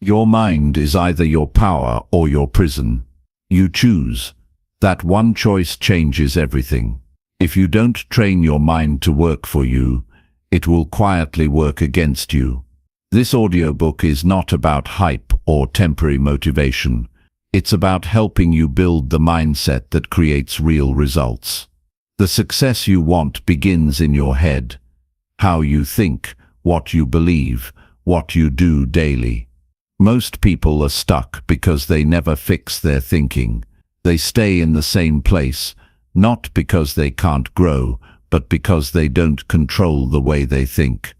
Your mind is either your power or your prison. You choose. That one choice changes everything. If you don't train your mind to work for you, it will quietly work against you. This audiobook is not about hype or temporary motivation. It's about helping you build the mindset that creates real results. The success you want begins in your head. How you think, what you believe, what you do daily. Most people are stuck because they never fix their thinking. They stay in the same place, not because they can't grow, but because they don't control the way they think.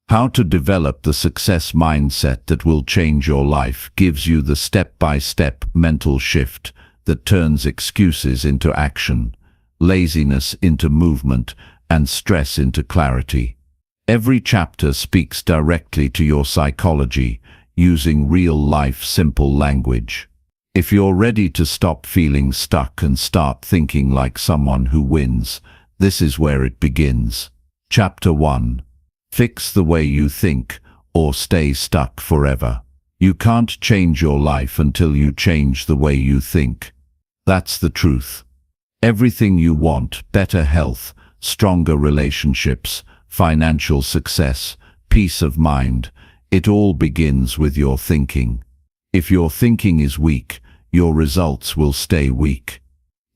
How to develop the success mindset that will change your life gives you the step-by-step mental shift that turns excuses into action, laziness into movement, and stress into clarity. Every chapter speaks directly to your psychology, using real-life simple language. If you're ready to stop feeling stuck and start thinking like someone who wins, this is where it begins. Chapter 1. Fix the way you think, or stay stuck forever. You can't change your life until you change the way you think. That's the truth. Everything you want, better health, stronger relationships, financial success, peace of mind, it all begins with your thinking. If your thinking is weak, your results will stay weak.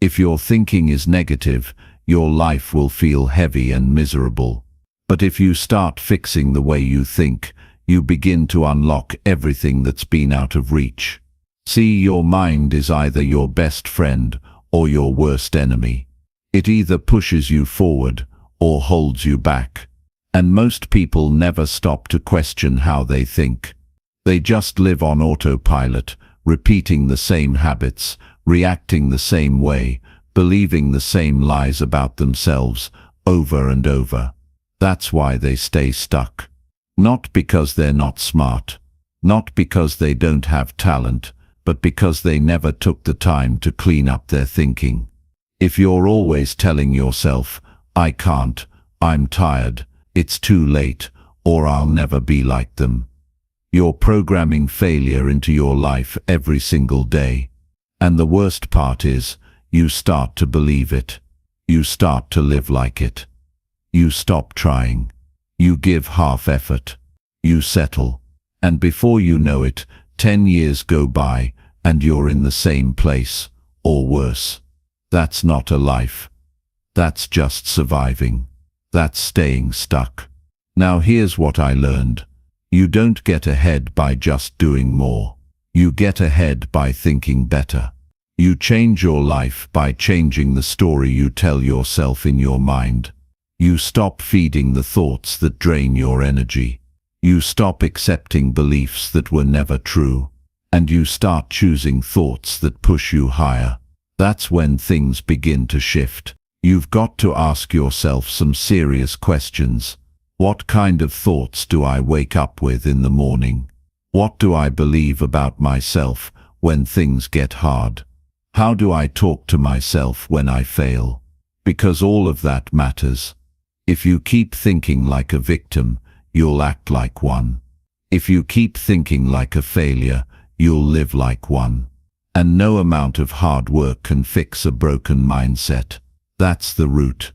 If your thinking is negative, your life will feel heavy and miserable. But if you start fixing the way you think, you begin to unlock everything that's been out of reach. See, your mind is either your best friend or your worst enemy. It either pushes you forward or holds you back. And most people never stop to question how they think. They just live on autopilot, repeating the same habits, reacting the same way, believing the same lies about themselves over and over. That's why they stay stuck. Not because they're not smart, not because they don't have talent, but because they never took the time to clean up their thinking. If you're always telling yourself, "I can't, I'm tired, it's too late, or I'll never be like them," you're programming failure into your life every single day. And the worst part is, you start to believe it. You start to live like it. You stop trying. You give half effort. You settle. And before you know it, 10 years go by, and you're in the same place, or worse. That's not a life. That's just surviving. That's staying stuck. Now here's what I learned. You don't get ahead by just doing more. You get ahead by thinking better. You change your life by changing the story you tell yourself in your mind. You stop feeding the thoughts that drain your energy. You stop accepting beliefs that were never true. And you start choosing thoughts that push you higher. That's when things begin to shift. You've got to ask yourself some serious questions. What kind of thoughts do I wake up with in the morning? What do I believe about myself when things get hard? How do I talk to myself when I fail? Because all of that matters. If you keep thinking like a victim, you'll act like one. If you keep thinking like a failure, you'll live like one. And no amount of hard work can fix a broken mindset. That's the root.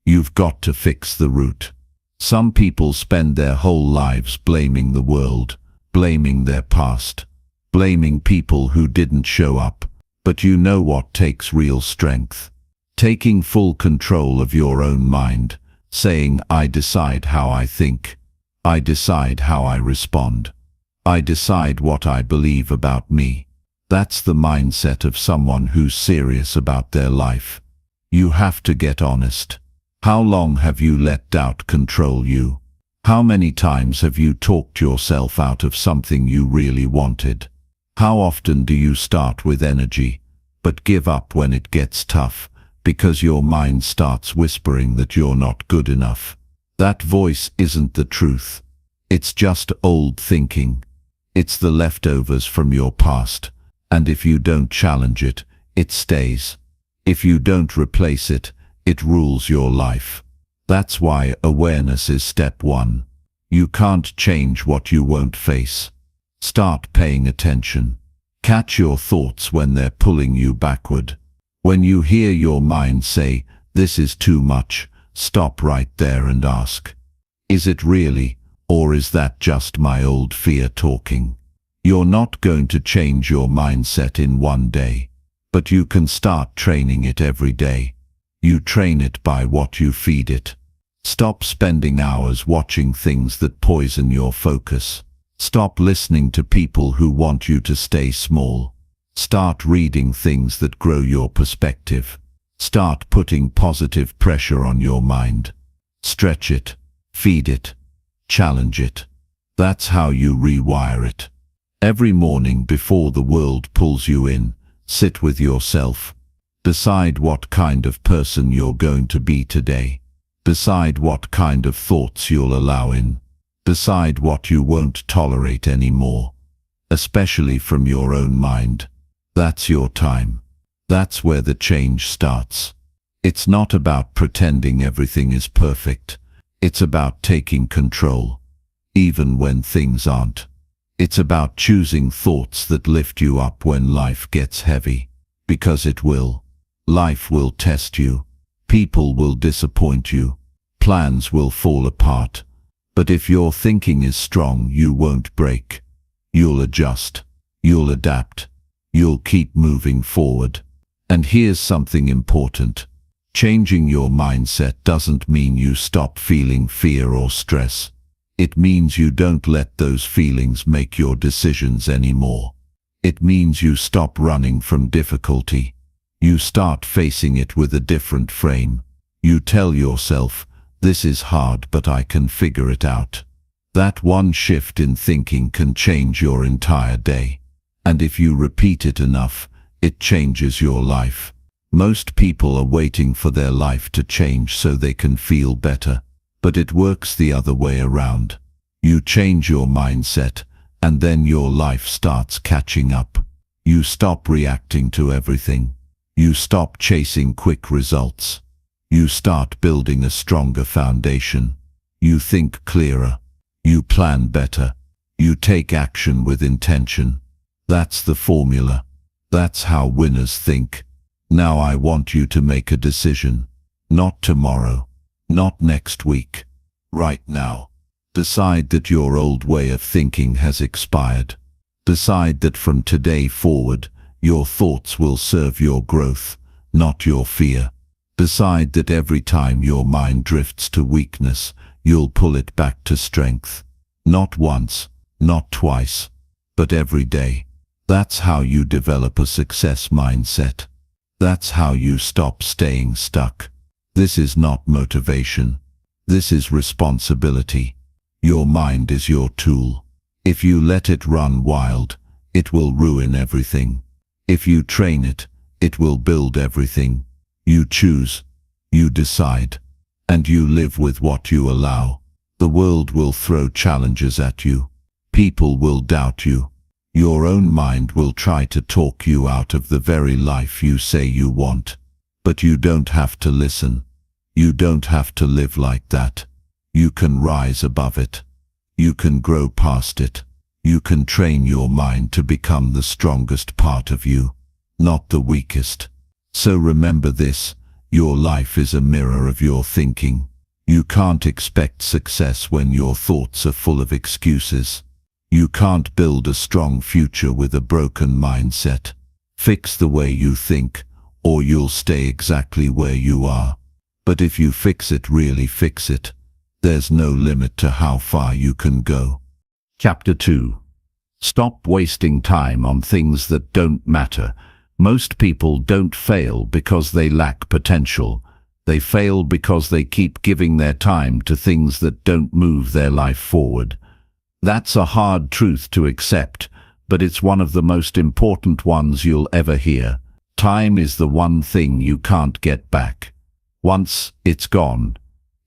You've got to fix the root. Some people spend their whole lives blaming the world, blaming their past, blaming people who didn't show up. But you know what takes real strength? Taking full control of your own mind, saying, "I decide how I think. I decide how I respond. I decide what I believe about me." That's the mindset of someone who's serious about their life. You have to get honest. How long have you let doubt control you? How many times have you talked yourself out of something you really wanted? How often do you start with energy, but give up when it gets tough, because your mind starts whispering that you're not good enough? That voice isn't the truth. It's just old thinking. It's the leftovers from your past, and if you don't challenge it, it stays. If you don't replace it, it rules your life. That's why awareness is step one. You can't change what you won't face. Start paying attention. Catch your thoughts when they're pulling you backward. When you hear your mind say, "This is too much," stop right there and ask, "Is it really, or is that just my old fear talking?" You're not going to change your mindset in one day, but you can start training it every day. You train it by what you feed it. Stop spending hours watching things that poison your focus. Stop listening to people who want you to stay small. Start reading things that grow your perspective. Start putting positive pressure on your mind. Stretch it, feed it, challenge it. That's how you rewire it. Every morning before the world pulls you in, sit with yourself. Decide what kind of person you're going to be today. Decide what kind of thoughts you'll allow in. Decide what you won't tolerate anymore, especially from your own mind. That's your time. That's where the change starts. It's not about pretending everything is perfect. It's about taking control, even when things aren't. It's about choosing thoughts that lift you up when life gets heavy, because it will. Life will test you. People will disappoint you. Plans will fall apart. But if your thinking is strong, you won't break. You'll adjust. You'll adapt. You'll keep moving forward. And here's something important. Changing your mindset doesn't mean you stop feeling fear or stress. It means you don't let those feelings make your decisions anymore. It means you stop running from difficulty. You start facing it with a different frame. You tell yourself, "This is hard, but I can figure it out." That one shift in thinking can change your entire day. And if you repeat it enough, it changes your life. Most people are waiting for their life to change so they can feel better. But it works the other way around. You change your mindset, and then your life starts catching up. You stop reacting to everything. You stop chasing quick results. You start building a stronger foundation. You think clearer. You plan better. You take action with intention. That's the formula. That's how winners think. Now I want you to make a decision. Not tomorrow. Not next week. Right now. Decide that your old way of thinking has expired. Decide that from today forward, your thoughts will serve your growth, not your fear. Decide that every time your mind drifts to weakness, you'll pull it back to strength. Not once, not twice, but every day. That's how you develop a success mindset. That's how you stop staying stuck. This is not motivation. This is responsibility. Your mind is your tool. If you let it run wild, it will ruin everything. If you train it, it will build everything. You choose, you decide, and you live with what you allow. The world will throw challenges at you. People will doubt you. Your own mind will try to talk you out of the very life you say you want. But you don't have to listen. You don't have to live like that. You can rise above it. You can grow past it. You can train your mind to become the strongest part of you, not the weakest. So remember this, your life is a mirror of your thinking. You can't expect success when your thoughts are full of excuses. You can't build a strong future with a broken mindset. Fix the way you think, or you'll stay exactly where you are. But if you fix it, really fix it, there's no limit to how far you can go. Chapter 2. Stop wasting time on things that don't matter. Most people don't fail because they lack potential. They fail because they keep giving their time to things that don't move their life forward. That's a hard truth to accept, but it's one of the most important ones you'll ever hear. Time is the one thing you can't get back. Once it's gone,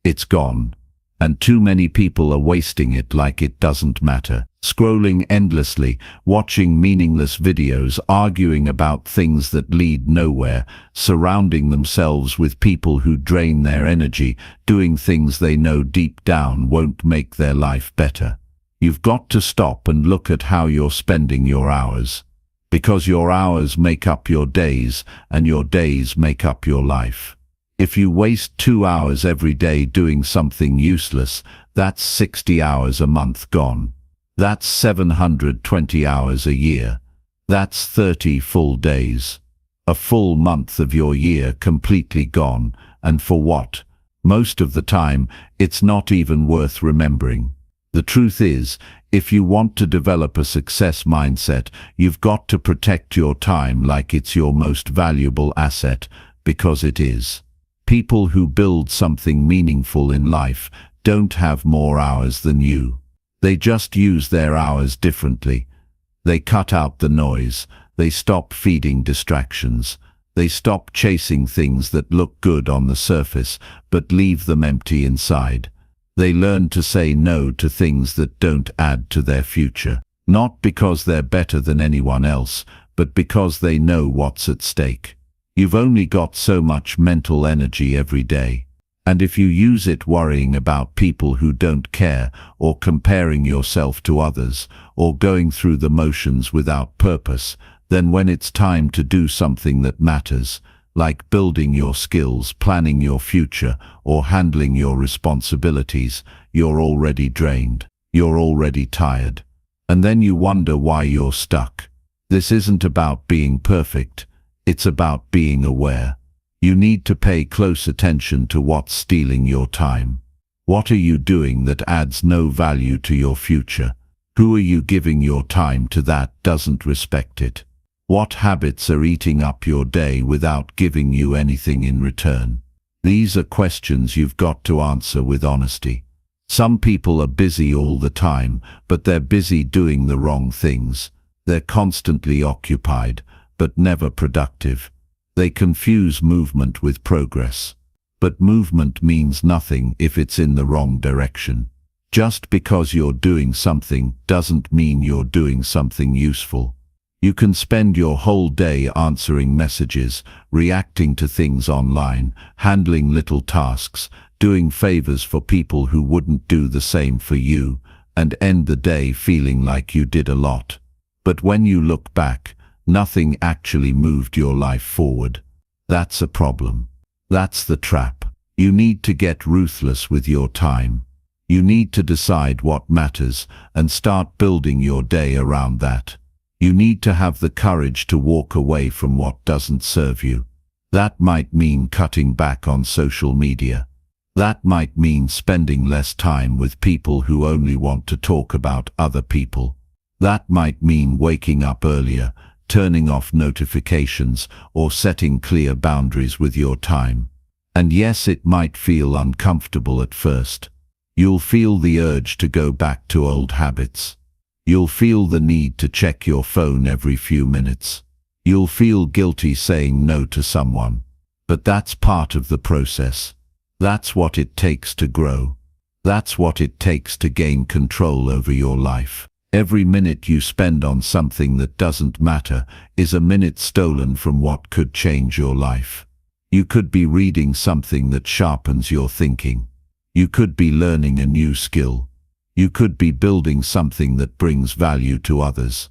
it's gone. And too many people are wasting it like it doesn't matter. Scrolling endlessly, watching meaningless videos, arguing about things that lead nowhere, surrounding themselves with people who drain their energy, doing things they know deep down won't make their life better. You've got to stop and look at how you're spending your hours. Because your hours make up your days, and your days make up your life. If you waste 2 hours every day doing something useless, that's 60 hours a month gone. That's 720 hours a year. That's 30 full days. A full month of your year completely gone, and for what? Most of the time, it's not even worth remembering. The truth is, if you want to develop a success mindset, you've got to protect your time like it's your most valuable asset, because it is. People who build something meaningful in life don't have more hours than you. They just use their hours differently. They cut out the noise. They stop feeding distractions. They stop chasing things that look good on the surface, but leave them empty inside. They learn to say no to things that don't add to their future. Not because they're better than anyone else, but because they know what's at stake. You've only got so much mental energy every day. And if you use it worrying about people who don't care, or comparing yourself to others, or going through the motions without purpose, then when it's time to do something that matters, like building your skills, planning your future, or handling your responsibilities, you're already drained. You're already tired. And then you wonder why you're stuck. This isn't about being perfect. It's about being aware. You need to pay close attention to what's stealing your time. What are you doing that adds no value to your future? Who are you giving your time to that doesn't respect it? What habits are eating up your day without giving you anything in return? These are questions you've got to answer with honesty. Some people are busy all the time, but they're busy doing the wrong things. They're constantly occupied, but never productive. They confuse movement with progress. But movement means nothing if it's in the wrong direction. Just because you're doing something doesn't mean you're doing something useful. You can spend your whole day answering messages, reacting to things online, handling little tasks, doing favors for people who wouldn't do the same for you, and end the day feeling like you did a lot. But when you look back, nothing actually moved your life forward. That's a problem. That's the trap. You need to get ruthless with your time. You need to decide what matters and start building your day around that. You need to have the courage to walk away from what doesn't serve you. That might mean cutting back on social media. That might mean spending less time with people who only want to talk about other people. That might mean waking up earlier, turning off notifications, or setting clear boundaries with your time. And yes, it might feel uncomfortable at first. You'll feel the urge to go back to old habits. You'll feel the need to check your phone every few minutes. You'll feel guilty saying no to someone. But that's part of the process. That's what it takes to grow. That's what it takes to gain control over your life. Every minute you spend on something that doesn't matter is a minute stolen from what could change your life. You could be reading something that sharpens your thinking. You could be learning a new skill. You could be building something that brings value to others.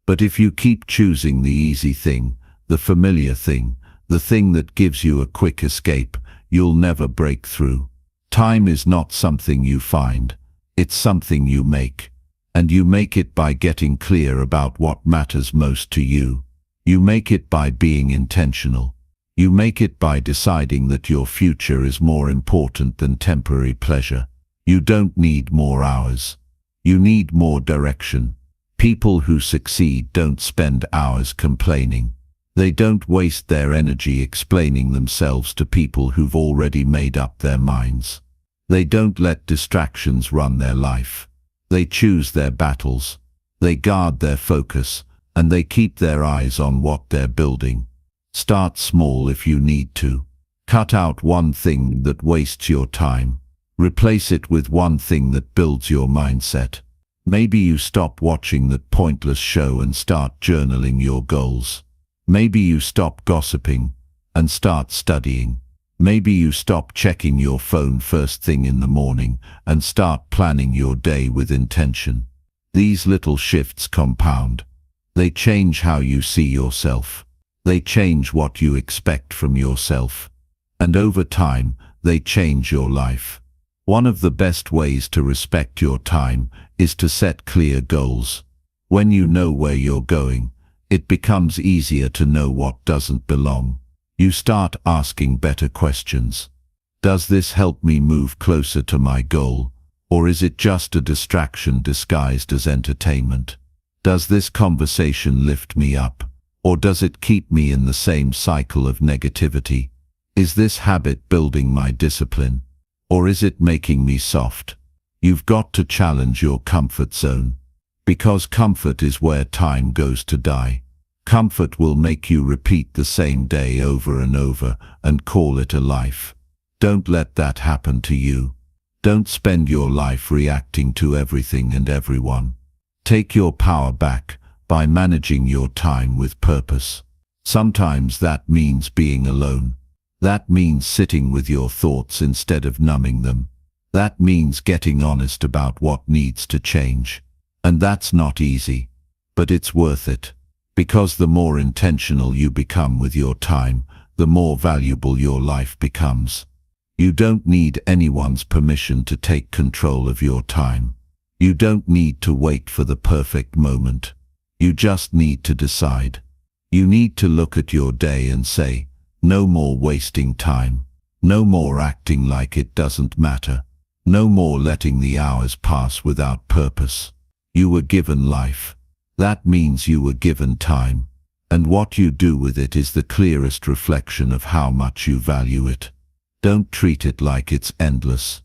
But if you keep choosing the easy thing, the familiar thing, the thing that gives you a quick escape, you'll never break through. Time is not something you find. It's something you make. And you make it by getting clear about what matters most to you. You make it by being intentional. You make it by deciding that your future is more important than temporary pleasure. You don't need more hours. You need more direction. People who succeed don't spend hours complaining. They don't waste their energy explaining themselves to people who've already made up their minds. They don't let distractions run their life. They choose their battles. They guard their focus, and they keep their eyes on what they're building. Start small if you need to. Cut out one thing that wastes your time. Replace it with one thing that builds your mindset. Maybe you stop watching that pointless show and start journaling your goals. Maybe you stop gossiping and start studying. Maybe you stop checking your phone first thing in the morning and start planning your day with intention. These little shifts compound. They change how you see yourself. They change what you expect from yourself. And over time, they change your life. One of the best ways to respect your time is to set clear goals. When you know where you're going, it becomes easier to know what doesn't belong. You start asking better questions. Does this help me move closer to my goal? Or is it just a distraction disguised as entertainment? Does this conversation lift me up? Or does it keep me in the same cycle of negativity? Is this habit building my discipline? Or is it making me soft? You've got to challenge your comfort zone. Because comfort is where time goes to die. Comfort will make you repeat the same day over and over and call it a life. Don't let that happen to you. Don't spend your life reacting to everything and everyone. Take your power back by managing your time with purpose. Sometimes that means being alone. That means sitting with your thoughts instead of numbing them. That means getting honest about what needs to change. And that's not easy, but it's worth it. Because the more intentional you become with your time, the more valuable your life becomes. You don't need anyone's permission to take control of your time. You don't need to wait for the perfect moment. You just need to decide. You need to look at your day and say, no more wasting time. No more acting like it doesn't matter. No more letting the hours pass without purpose. You were given life. That means you were given time. And what you do with it is the clearest reflection of how much you value it. Don't treat it like it's endless.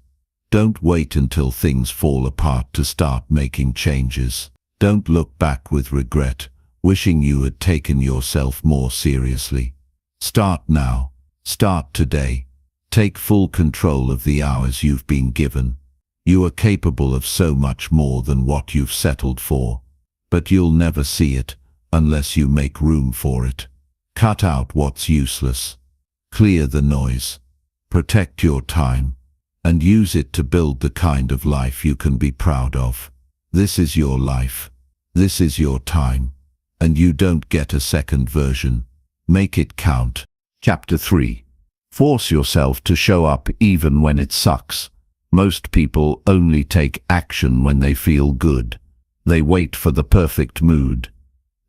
Don't wait until things fall apart to start making changes. Don't look back with regret, wishing you had taken yourself more seriously. Start now. Start today. Take full control of the hours you've been given. You are capable of so much more than what you've settled for. But you'll never see it unless you make room for it. Cut out what's useless. Clear the noise. Protect your time. And use it to build the kind of life you can be proud of. This is your life. This is your time. And you don't get a second version. Make it count. Chapter 3. Force yourself to show up even when it sucks. Most people only take action when they feel good. They wait for the perfect mood.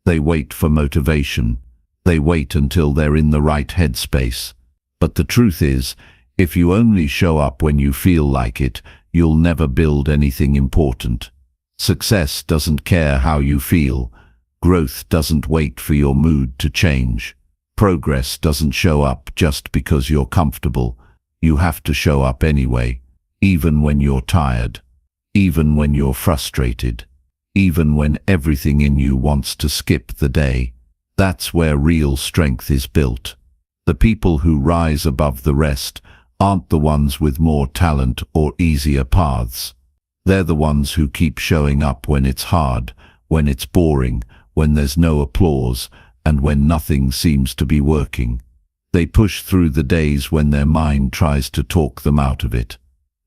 They wait for motivation. They wait until they're in the right headspace. But the truth is, if you only show up when you feel like it, you'll never build anything important. Success doesn't care how you feel. Growth doesn't wait for your mood to change. Progress doesn't show up just because you're comfortable. You have to show up anyway, even when you're tired, even when you're frustrated, even when everything in you wants to skip the day. That's where real strength is built. The people who rise above the rest aren't the ones with more talent or easier paths. They're the ones who keep showing up when it's hard, when it's boring, when there's no applause, and when nothing seems to be working. They push through the days when their mind tries to talk them out of it.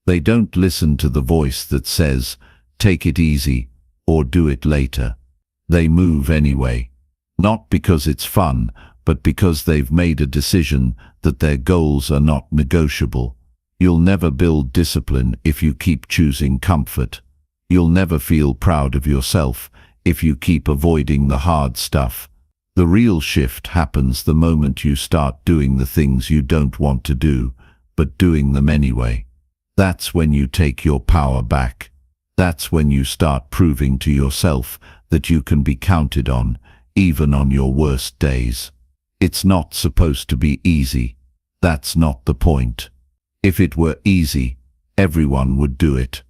They don't listen to the voice that says, take it easy, or do it later. They move anyway. Not because it's fun, but because they've made a decision that their goals are not negotiable. You'll never build discipline if you keep choosing comfort. You'll never feel proud of yourself if you keep avoiding the hard stuff. The real shift happens the moment you start doing the things you don't want to do, but doing them anyway. That's when you take your power back. That's when you start proving to yourself that you can be counted on, even on your worst days. It's not supposed to be easy. That's not the point. If it were easy, everyone would do it.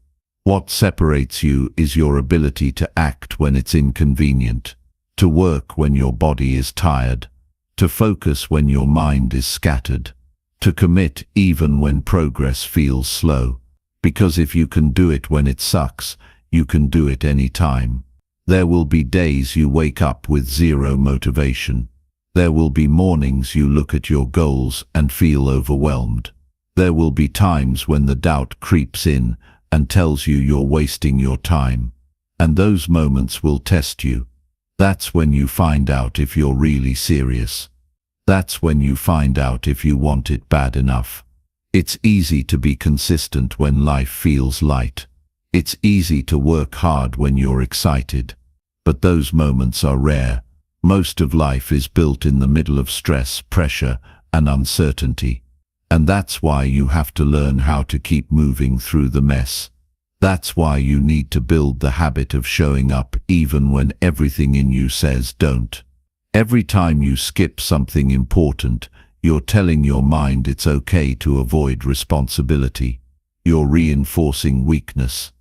What separates you is your ability to act when it's inconvenient, to work when your body is tired, to focus when your mind is scattered, to commit even when progress feels slow. Because if you can do it when it sucks, you can do it any time. There will be days you wake up with zero motivation. There will be mornings you look at your goals and feel overwhelmed. There will be times when the doubt creeps in and tells you you're wasting your time. And those moments will test you. That's when you find out if you're really serious. That's when you find out if you want it bad enough. It's easy to be consistent when life feels light. It's easy to work hard when you're excited. But those moments are rare. Most of life is built in the middle of stress, pressure, and uncertainty. And that's why you have to learn how to keep moving through the mess. That's why you need to build the habit of showing up even when everything in you says don't. Every time you skip something important, you're telling your mind it's okay to avoid responsibility. You're reinforcing weakness.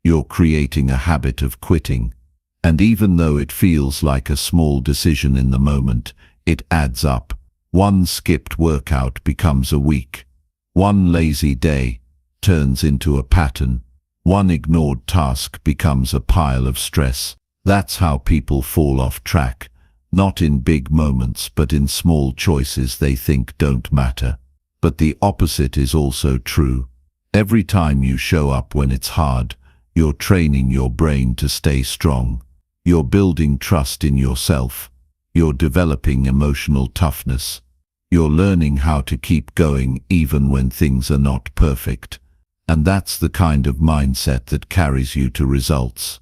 You're creating a habit of quitting. And even though it feels like a small decision in the moment, it adds up. One skipped workout becomes a week. One lazy day turns into a pattern. One ignored task becomes a pile of stress. That's how people fall off track, not in big moments but in small choices they think don't matter. But the opposite is also true. Every time you show up when it's hard, you're training your brain to stay strong. You're building trust in yourself. You're developing emotional toughness. You're learning how to keep going even when things are not perfect. And that's the kind of mindset that carries you to results.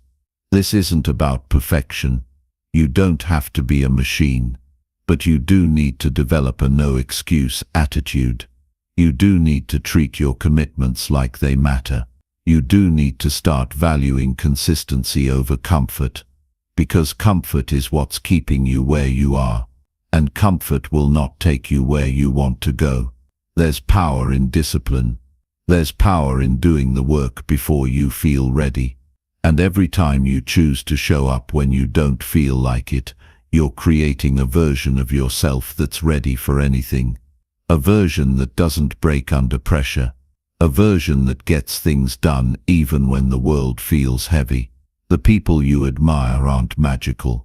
This isn't about perfection. You don't have to be a machine. But you do need to develop a no-excuse attitude. You do need to treat your commitments like they matter. You do need to start valuing consistency over comfort. Because comfort is what's keeping you where you are. And comfort will not take you where you want to go. There's power in discipline. There's power in doing the work before you feel ready. And every time you choose to show up when you don't feel like it, you're creating a version of yourself that's ready for anything. A version that doesn't break under pressure. A version that gets things done even when the world feels heavy. The people you admire aren't magical.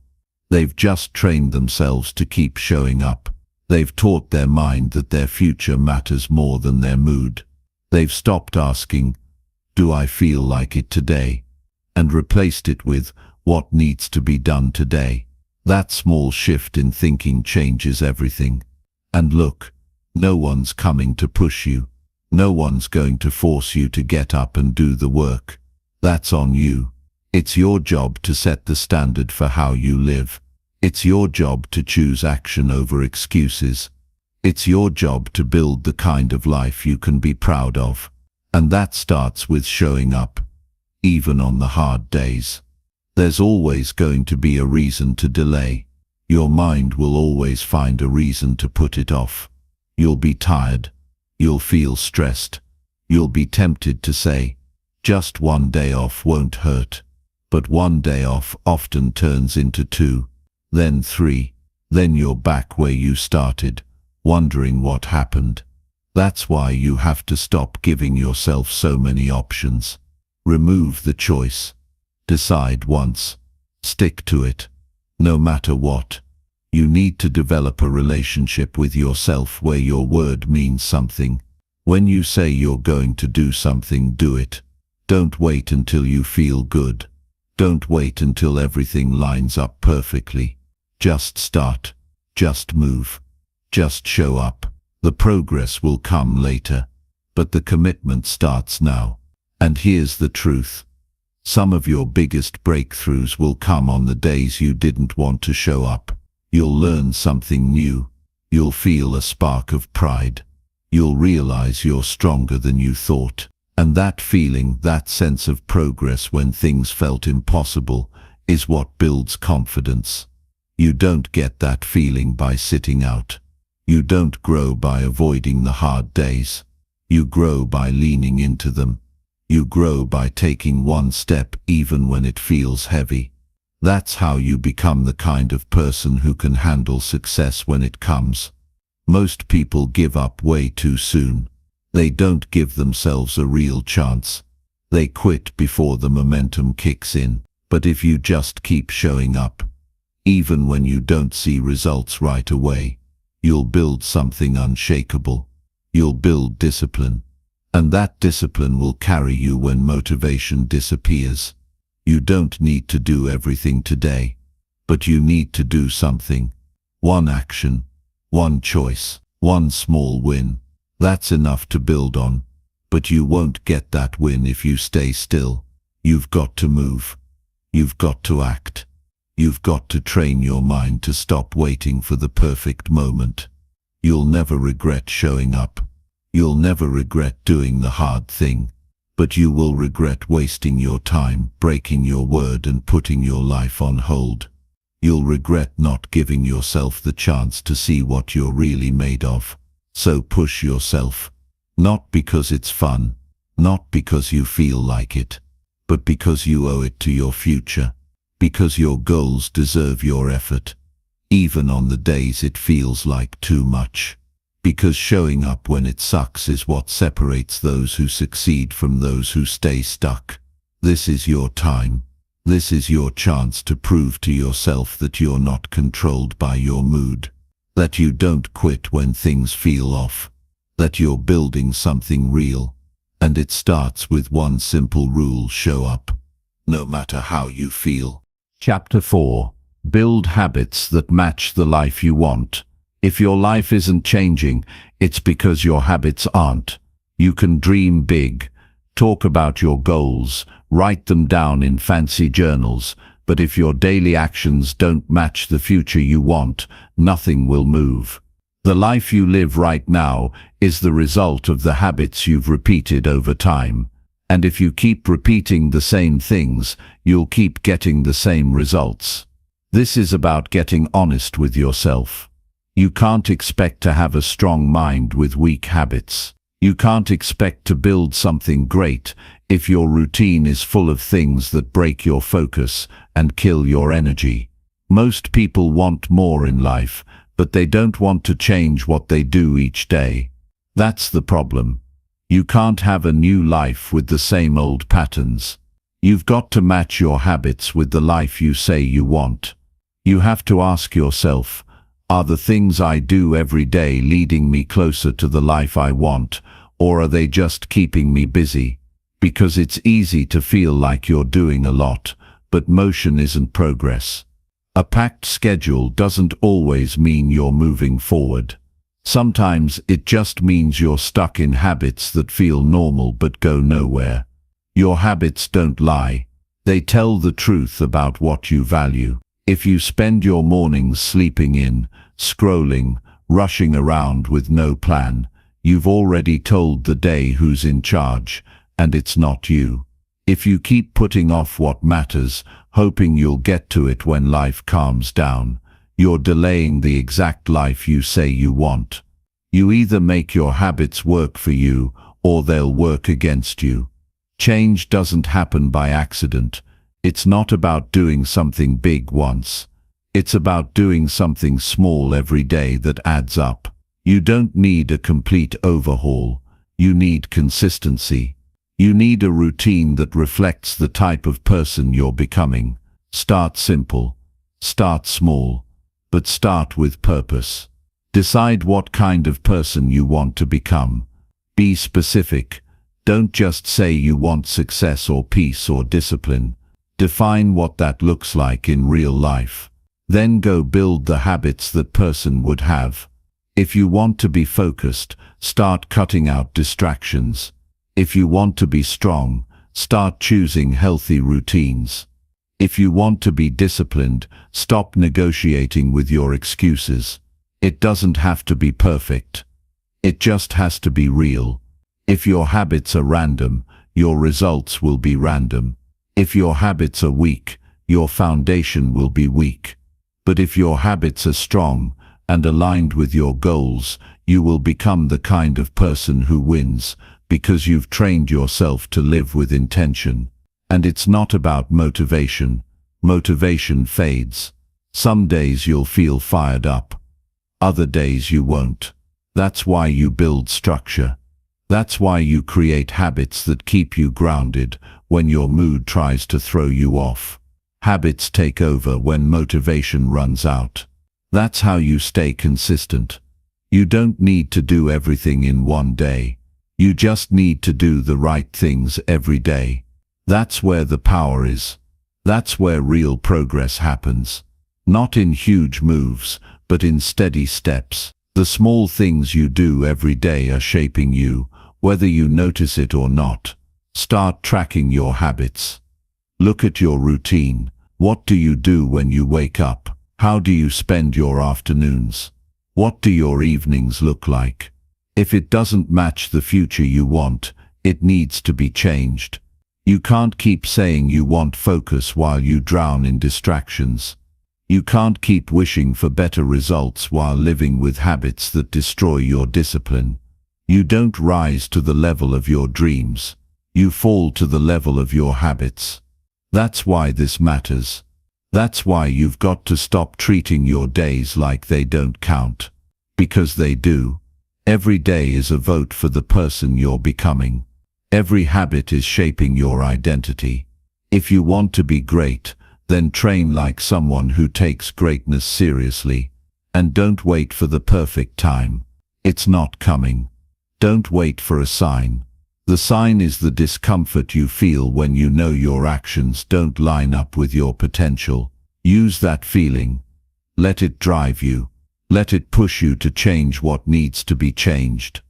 They've just trained themselves to keep showing up. They've taught their mind that their future matters more than their mood. They've stopped asking, "Do I feel like it today?" and replaced it with, "What needs to be done today?" That small shift in thinking changes everything. And look, no one's coming to push you. No one's going to force you to get up and do the work. That's on you. It's your job to set the standard for how you live. It's your job to choose action over excuses. It's your job to build the kind of life you can be proud of. And that starts with showing up, even on the hard days. There's always going to be a reason to delay. Your mind will always find a reason to put it off. You'll be tired. You'll feel stressed. You'll be tempted to say, "Just one day off won't hurt." But one day off often turns into 2, then 3, then you're back where you started, wondering what happened. That's why you have to stop giving yourself so many options. Remove the choice. Decide once. Stick to it. No matter what. You need to develop a relationship with yourself where your word means something. When you say you're going to do something, do it. Don't wait until you feel good. Don't wait until everything lines up perfectly. Just start. Just move. Just show up. The progress will come later, but the commitment starts now. And here's the truth. Some of your biggest breakthroughs will come on the days you didn't want to show up. You'll learn something new. You'll feel a spark of pride. You'll realize you're stronger than you thought. And that feeling, that sense of progress when things felt impossible, is what builds confidence. You don't get that feeling by sitting out. You don't grow by avoiding the hard days. You grow by leaning into them. You grow by taking one step even when it feels heavy. That's how you become the kind of person who can handle success when it comes. Most people give up way too soon. They don't give themselves a real chance. They quit before the momentum kicks in. But if you just keep showing up, even when you don't see results right away, you'll build something unshakable. You'll build discipline. And that discipline will carry you when motivation disappears. You don't need to do everything today, but you need to do something. One action, one choice, one small win. That's enough to build on. But you won't get that win if you stay still. You've got to move. You've got to act. You've got to train your mind to stop waiting for the perfect moment. You'll never regret showing up. You'll never regret doing the hard thing. But you will regret wasting your time, breaking your word and putting your life on hold. You'll regret not giving yourself the chance to see what you're really made of. So push yourself. Not because it's fun, not because you feel like it, but because you owe it to your future. Because your goals deserve your effort, even on the days it feels like too much. Because showing up when it sucks is what separates those who succeed from those who stay stuck. This is your time. This is your chance to prove to yourself that you're not controlled by your mood. That you don't quit when things feel off. That you're building something real. And it starts with one simple rule: show up, no matter how you feel. Chapter 4. Build habits that match the life you want. If your life isn't changing, it's because your habits aren't. You can dream big, talk about your goals, write them down in fancy journals, but if your daily actions don't match the future you want, nothing will move. The life you live right now is the result of the habits you've repeated over time. And if you keep repeating the same things, you'll keep getting the same results. This is about getting honest with yourself. You can't expect to have a strong mind with weak habits. You can't expect to build something great if your routine is full of things that break your focus and kill your energy. Most people want more in life, but they don't want to change what they do each day. That's the problem. You can't have a new life with the same old patterns. You've got to match your habits with the life you say you want. You have to ask yourself, are the things I do every day leading me closer to the life I want, or are they just keeping me busy? Because it's easy to feel like you're doing a lot, but motion isn't progress. A packed schedule doesn't always mean you're moving forward. Sometimes it just means you're stuck in habits that feel normal but go nowhere. Your habits don't lie. They tell the truth about what you value. If you spend your mornings sleeping in, scrolling, rushing around with no plan, you've already told the day who's in charge, and it's not you. If you keep putting off what matters, hoping you'll get to it when life calms down, you're delaying the exact life you say you want. You either make your habits work for you, or they'll work against you. Change doesn't happen by accident. It's not about doing something big once. It's about doing something small every day that adds up. You don't need a complete overhaul. You need consistency. You need a routine that reflects the type of person you're becoming. Start simple. Start small. But start with purpose. Decide what kind of person you want to become. Be specific. Don't just say you want success or peace or discipline. Define what that looks like in real life. Then go build the habits that person would have. If you want to be focused, start cutting out distractions. If you want to be strong, start choosing healthy routines. If you want to be disciplined, stop negotiating with your excuses. It doesn't have to be perfect. It just has to be real. If your habits are random, your results will be random. If your habits are weak, your foundation will be weak. But if your habits are strong and aligned with your goals, you will become the kind of person who wins, because you've trained yourself to live with intention. And it's not about motivation. Motivation fades. Some days you'll feel fired up. Other days you won't. That's why you build structure. That's why you create habits that keep you grounded when your mood tries to throw you off. Habits take over when motivation runs out. That's how you stay consistent. You don't need to do everything in one day. You just need to do the right things every day. That's where the power is. That's where real progress happens. Not in huge moves, but in steady steps. The small things you do every day are shaping you, whether you notice it or not. Start tracking your habits. Look at your routine. What do you do when you wake up? How do you spend your afternoons? What do your evenings look like? If it doesn't match the future you want, it needs to be changed. You can't keep saying you want focus while you drown in distractions. You can't keep wishing for better results while living with habits that destroy your discipline. You don't rise to the level of your dreams. You fall to the level of your habits. That's why this matters. That's why you've got to stop treating your days like they don't count. Because they do. Every day is a vote for the person you're becoming. Every habit is shaping your identity. If you want to be great, then train like someone who takes greatness seriously. And don't wait for the perfect time. It's not coming. Don't wait for a sign. The sign is the discomfort you feel when you know your actions don't line up with your potential. Use that feeling. Let it drive you. Let it push you to change what needs to be changed.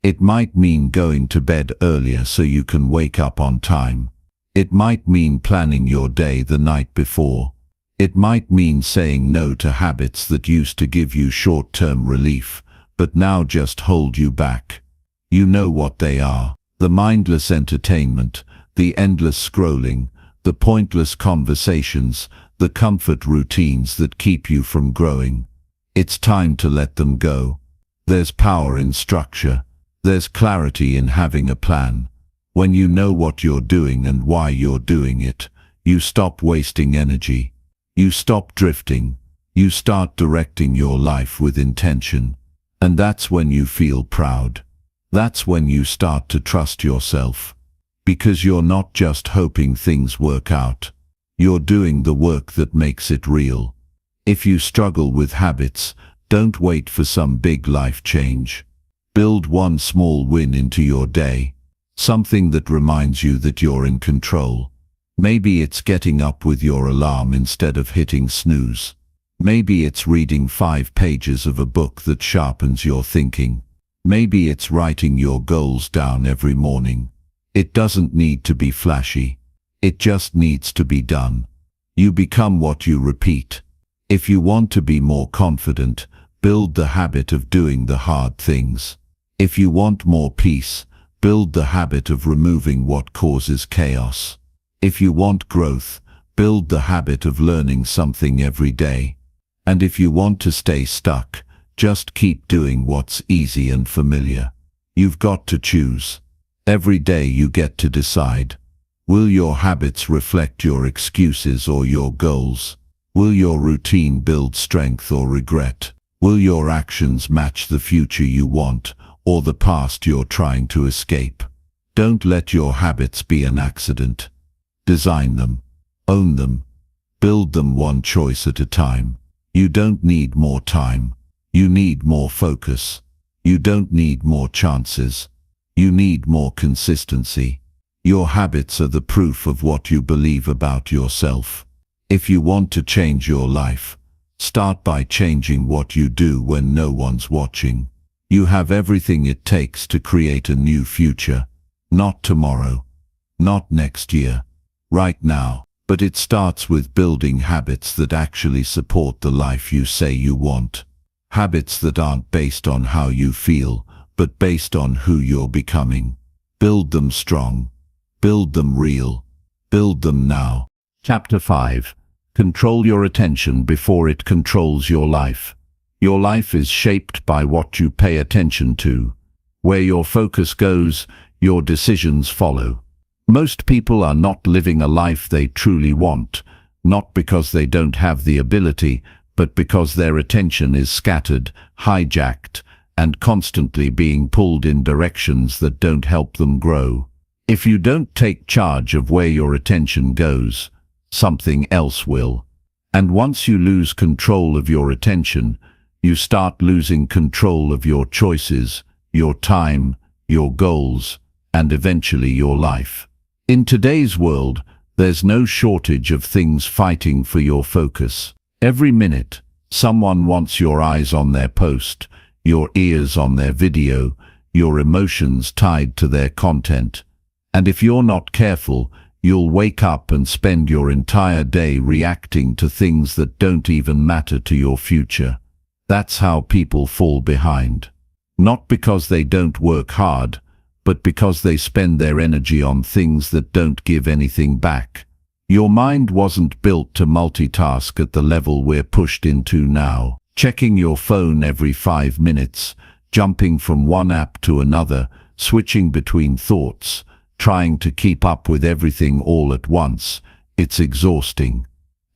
It might mean going to bed earlier so you can wake up on time. It might mean planning your day the night before. It might mean saying no to habits that used to give you short-term relief, but now just hold you back. You know what they are. The mindless entertainment, the endless scrolling, the pointless conversations, the comfort routines that keep you from growing. It's time to let them go. There's power in structure. There's clarity in having a plan. When you know what you're doing and why you're doing it, you stop wasting energy. You stop drifting. You start directing your life with intention. And that's when you feel proud. That's when you start to trust yourself. Because you're not just hoping things work out. You're doing the work that makes it real. If you struggle with habits, don't wait for some big life change. Build one small win into your day. Something that reminds you that you're in control. Maybe it's getting up with your alarm instead of hitting snooze. Maybe it's reading 5 pages of a book that sharpens your thinking. Maybe it's writing your goals down every morning. It doesn't need to be flashy. It just needs to be done. You become what you repeat. If you want to be more confident, build the habit of doing the hard things. If you want more peace, build the habit of removing what causes chaos. If you want growth, build the habit of learning something every day. And if you want to stay stuck, just keep doing what's easy and familiar. You've got to choose. Every day you get to decide. Will your habits reflect your excuses or your goals? Will your routine build strength or regret? Will your actions match the future you want or the past you're trying to escape? Don't let your habits be an accident. Design them. Own them. Build them one choice at a time. You don't need more time. You need more focus. You don't need more chances. You need more consistency. Your habits are the proof of what you believe about yourself. If you want to change your life, start by changing what you do when no one's watching. You have everything it takes to create a new future. Not tomorrow. Not next year. Right now. But it starts with building habits that actually support the life you say you want. Habits that aren't based on how you feel, but based on who you're becoming. Build them strong. Build them real. Build them now. Chapter 5. Control your attention before it controls your life. Your life is shaped by what you pay attention to. Where your focus goes, your decisions follow. Most people are not living a life they truly want, not because they don't have the ability, but because their attention is scattered, hijacked, and constantly being pulled in directions that don't help them grow. If you don't take charge of where your attention goes, something else will. And once you lose control of your attention, you start losing control of your choices, your time, your goals, and eventually your life. In today's world, There's no shortage of things fighting for your focus. Every minute, someone wants your eyes on their post, your ears on their video, your emotions tied to their content. And if you're not careful, you'll wake up and spend your entire day reacting to things that don't even matter to your future. That's how people fall behind. Not because they don't work hard, but because they spend their energy on things that don't give anything back. Your mind wasn't built to multitask at the level we're pushed into now. Checking your phone every 5 minutes, jumping from one app to another, switching between thoughts, trying to keep up with everything all at once. It's exhausting.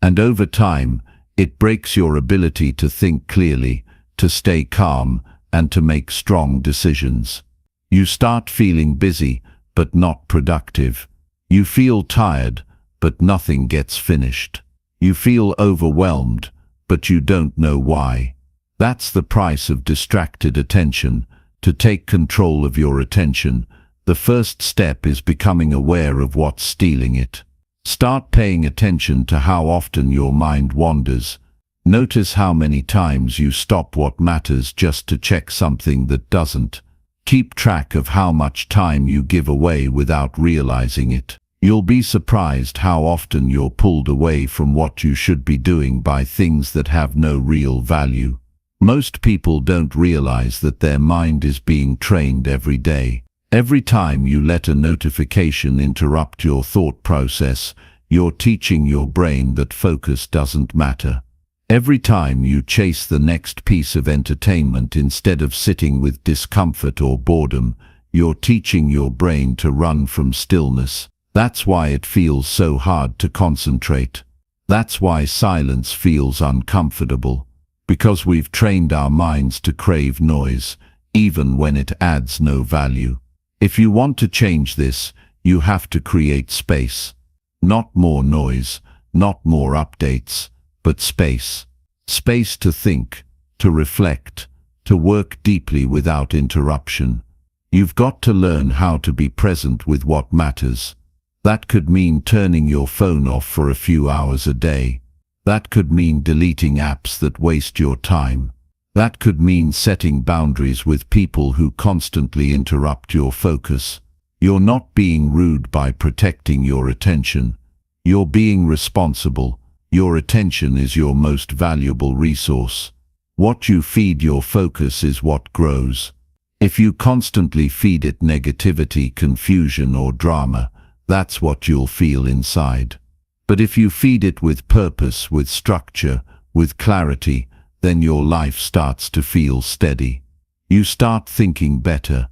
And over time, it breaks your ability to think clearly, to stay calm, and to make strong decisions. You start feeling busy, but not productive. You feel tired, but nothing gets finished. You feel overwhelmed, but you don't know why. That's the price of distracted attention. To take control of your attention, the first step is becoming aware of what's stealing it. Start paying attention to how often your mind wanders. Notice how many times you stop what matters just to check something that doesn't. Keep track of how much time you give away without realizing it. You'll be surprised how often you're pulled away from what you should be doing by things that have no real value. Most people don't realize that their mind is being trained every day. Every time you let a notification interrupt your thought process, you're teaching your brain that focus doesn't matter. Every time you chase the next piece of entertainment instead of sitting with discomfort or boredom, you're teaching your brain to run from stillness. That's why it feels so hard to concentrate. That's why silence feels uncomfortable. Because we've trained our minds to crave noise, even when it adds no value. If you want to change this, you have to create space. Not more noise, not more updates, but space. Space to think, to reflect, to work deeply without interruption. You've got to learn how to be present with what matters. That could mean turning your phone off for a few hours a day. That could mean deleting apps that waste your time. That could mean setting boundaries with people who constantly interrupt your focus. You're not being rude by protecting your attention. You're being responsible. Your attention is your most valuable resource. What you feed your focus is what grows. If you constantly feed it negativity, confusion, or drama, that's what you'll feel inside. But if you feed it with purpose, with structure, with clarity, then your life starts to feel steady. You start thinking better.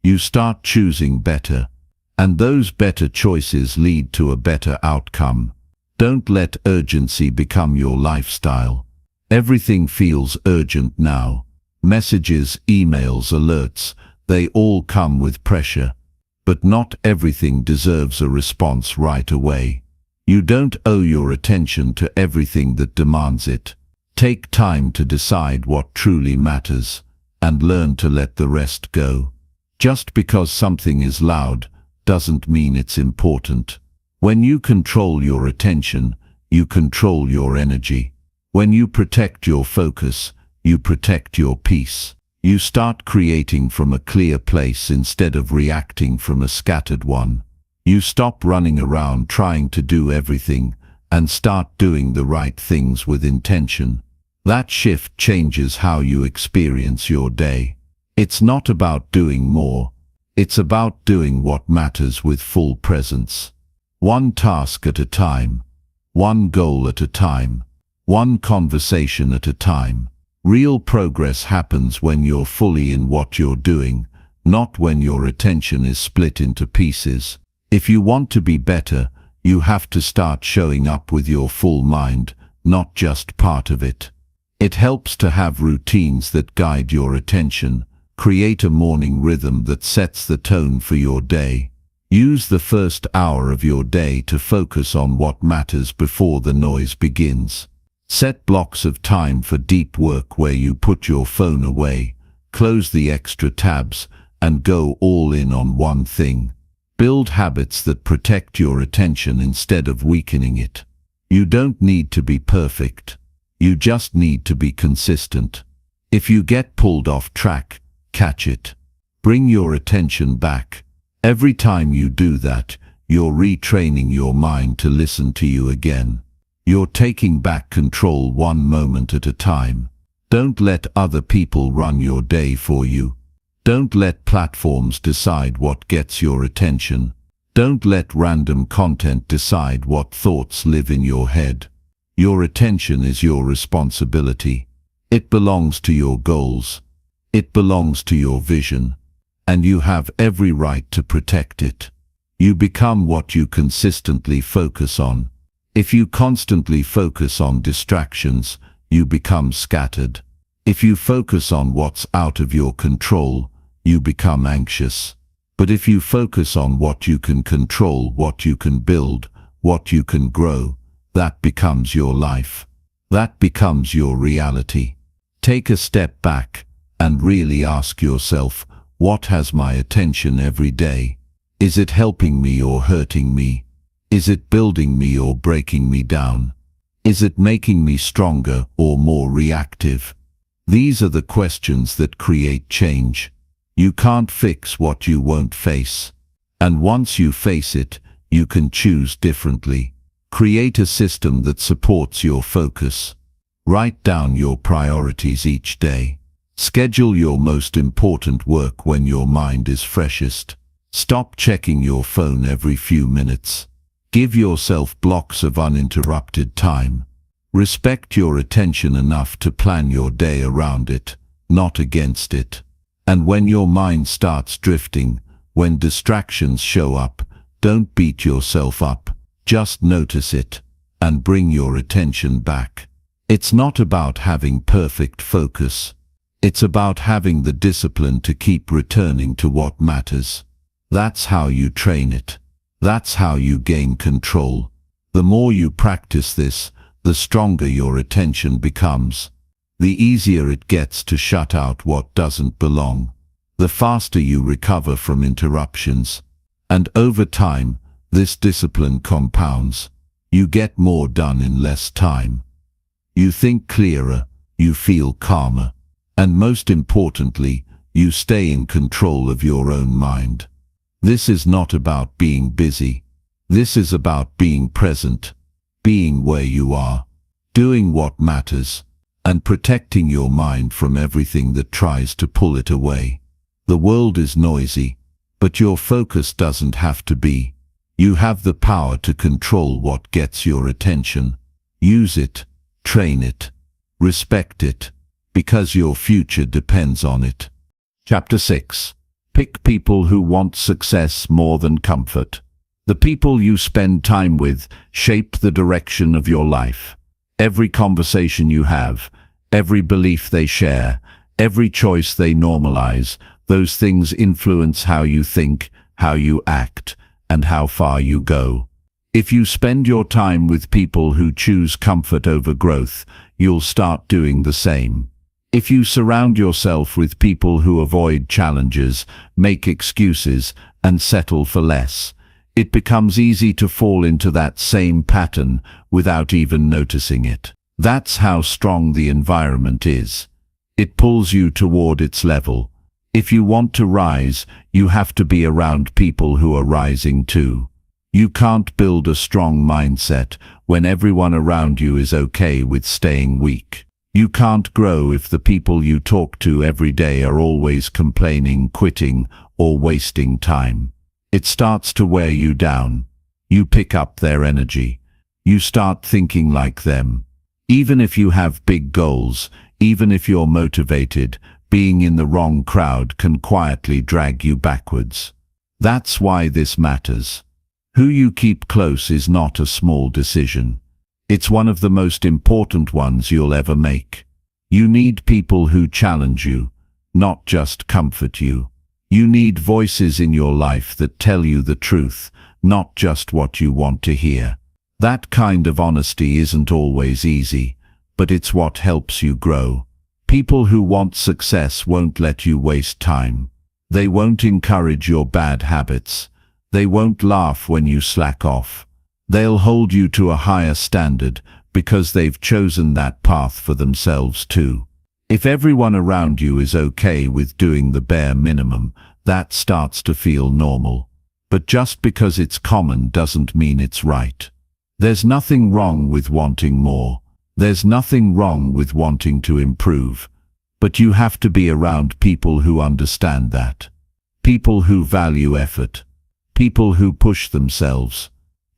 You start choosing better. And those better choices lead to a better outcome. Don't let urgency become your lifestyle. Everything feels urgent now. Messages, emails, alerts, they all come with pressure. But not everything deserves a response right away. You don't owe your attention to everything that demands it. Take time to decide what truly matters, and learn to let the rest go. Just because something is loud doesn't mean it's important. When you control your attention, you control your energy. When you protect your focus, you protect your peace. You start creating from a clear place instead of reacting from a scattered one. You stop running around trying to do everything and start doing the right things with intention. That shift changes how you experience your day. It's not about doing more. It's about doing what matters with full presence. One task at a time. One goal at a time. One conversation at a time. Real progress happens when you're fully in what you're doing, not when your attention is split into pieces. If you want to be better, you have to start showing up with your full mind, not just part of it. It helps to have routines that guide your attention. Create a morning rhythm that sets the tone for your day. Use the first hour of your day to focus on what matters before the noise begins. Set blocks of time for deep work where you put your phone away, close the extra tabs, and go all in on one thing. Build habits that protect your attention instead of weakening it. You don't need to be perfect. You just need to be consistent. If you get pulled off track, catch it. Bring your attention back. Every time you do that, you're retraining your mind to listen to you again. You're taking back control one moment at a time. Don't let other people run your day for you. Don't let platforms decide what gets your attention. Don't let random content decide what thoughts live in your head. Your attention is your responsibility. It belongs to your goals. It belongs to your vision. And you have every right to protect it. You become what you consistently focus on. If you constantly focus on distractions, you become scattered. If you focus on what's out of your control, you become anxious. But if you focus on what you can control, what you can build, what you can grow, that becomes your life. That becomes your reality. Take a step back and really ask yourself, what has my attention every day? Is it helping me or hurting me? Is it building me or breaking me down? Is it making me stronger or more reactive? These are the questions that create change. You can't fix what you won't face. And once you face it, you can choose differently. Create a system that supports your focus. Write down your priorities each day. Schedule your most important work when your mind is freshest. Stop checking your phone every few minutes. Give yourself blocks of uninterrupted time. Respect your attention enough to plan your day around it, not against it. And when your mind starts drifting, when distractions show up, don't beat yourself up. Just notice it and bring your attention back. It's not about having perfect focus. It's about having the discipline to keep returning to what matters. That's how you train it. That's how you gain control. The more you practice this, the stronger your attention becomes. The easier it gets to shut out what doesn't belong. The faster you recover from interruptions. And over time, this discipline compounds. You get more done in less time. You think clearer, you feel calmer. And most importantly, you stay in control of your own mind. This is not about being busy. This is about being present, being where you are, doing what matters, and protecting your mind from everything that tries to pull it away. The world is noisy, but your focus doesn't have to be. You have the power to control what gets your attention. Use it, train it, respect it, because your future depends on it. Chapter 6. Pick people who want success more than comfort. The people you spend time with shape the direction of your life. Every conversation you have, every belief they share, every choice they normalize, those things influence how you think, how you act, and how far you go. If you spend your time with people who choose comfort over growth, you'll start doing the same. If you surround yourself with people who avoid challenges, make excuses, and settle for less, it becomes easy to fall into that same pattern without even noticing it. That's how strong the environment is. It pulls you toward its level. If you want to rise, you have to be around people who are rising too. You can't build a strong mindset when everyone around you is okay with staying weak. You can't grow if the people you talk to every day are always complaining, quitting, or wasting time. It starts to wear you down. You pick up their energy. You start thinking like them. Even if you have big goals, even if you're motivated, being in the wrong crowd can quietly drag you backwards. That's why this matters. Who you keep close is not a small decision. It's one of the most important ones you'll ever make. You need people who challenge you, not just comfort you. You need voices in your life that tell you the truth, not just what you want to hear. That kind of honesty isn't always easy, but it's what helps you grow. People who want success won't let you waste time. They won't encourage your bad habits. They won't laugh when you slack off. They'll hold you to a higher standard because they've chosen that path for themselves too. If everyone around you is okay with doing the bare minimum, that starts to feel normal. But just because it's common doesn't mean it's right. There's nothing wrong with wanting more. There's nothing wrong with wanting to improve. But you have to be around people who understand that. People who value effort. People who push themselves.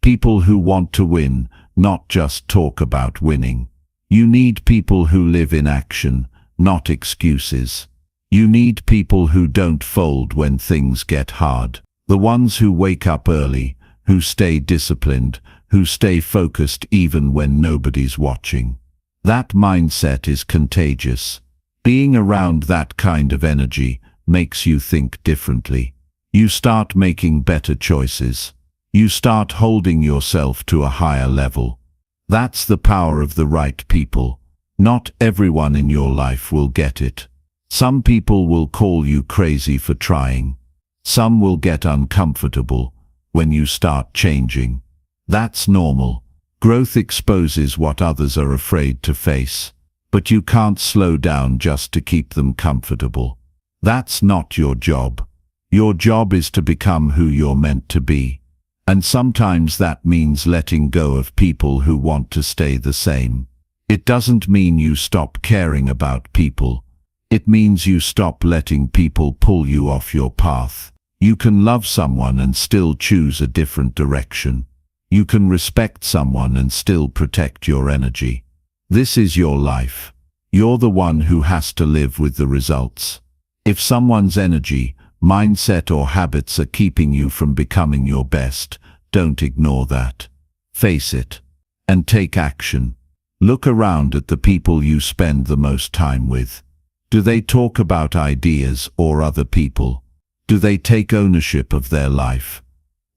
People who want to win, not just talk about winning. You need people who live in action, not excuses. You need people who don't fold when things get hard. The ones who wake up early, who stay disciplined, who stay focused even when nobody's watching. That mindset is contagious. Being around that kind of energy makes you think differently. You start making better choices. You start holding yourself to a higher level. That's the power of the right people. Not everyone in your life will get it. Some people will call you crazy for trying. Some will get uncomfortable when you start changing. That's normal. Growth exposes what others are afraid to face. But you can't slow down just to keep them comfortable. That's not your job. Your job is to become who you're meant to be. And sometimes that means letting go of people who want to stay the same. It doesn't mean you stop caring about people. It means you stop letting people pull you off your path. You can love someone and still choose a different direction. You can respect someone and still protect your energy. This is your life. You're the one who has to live with the results. If someone's energy, mindset or habits are keeping you from becoming your best, don't ignore that. Face it. And take action. Look around at the people you spend the most time with. Do they talk about ideas or other people? Do they take ownership of their life?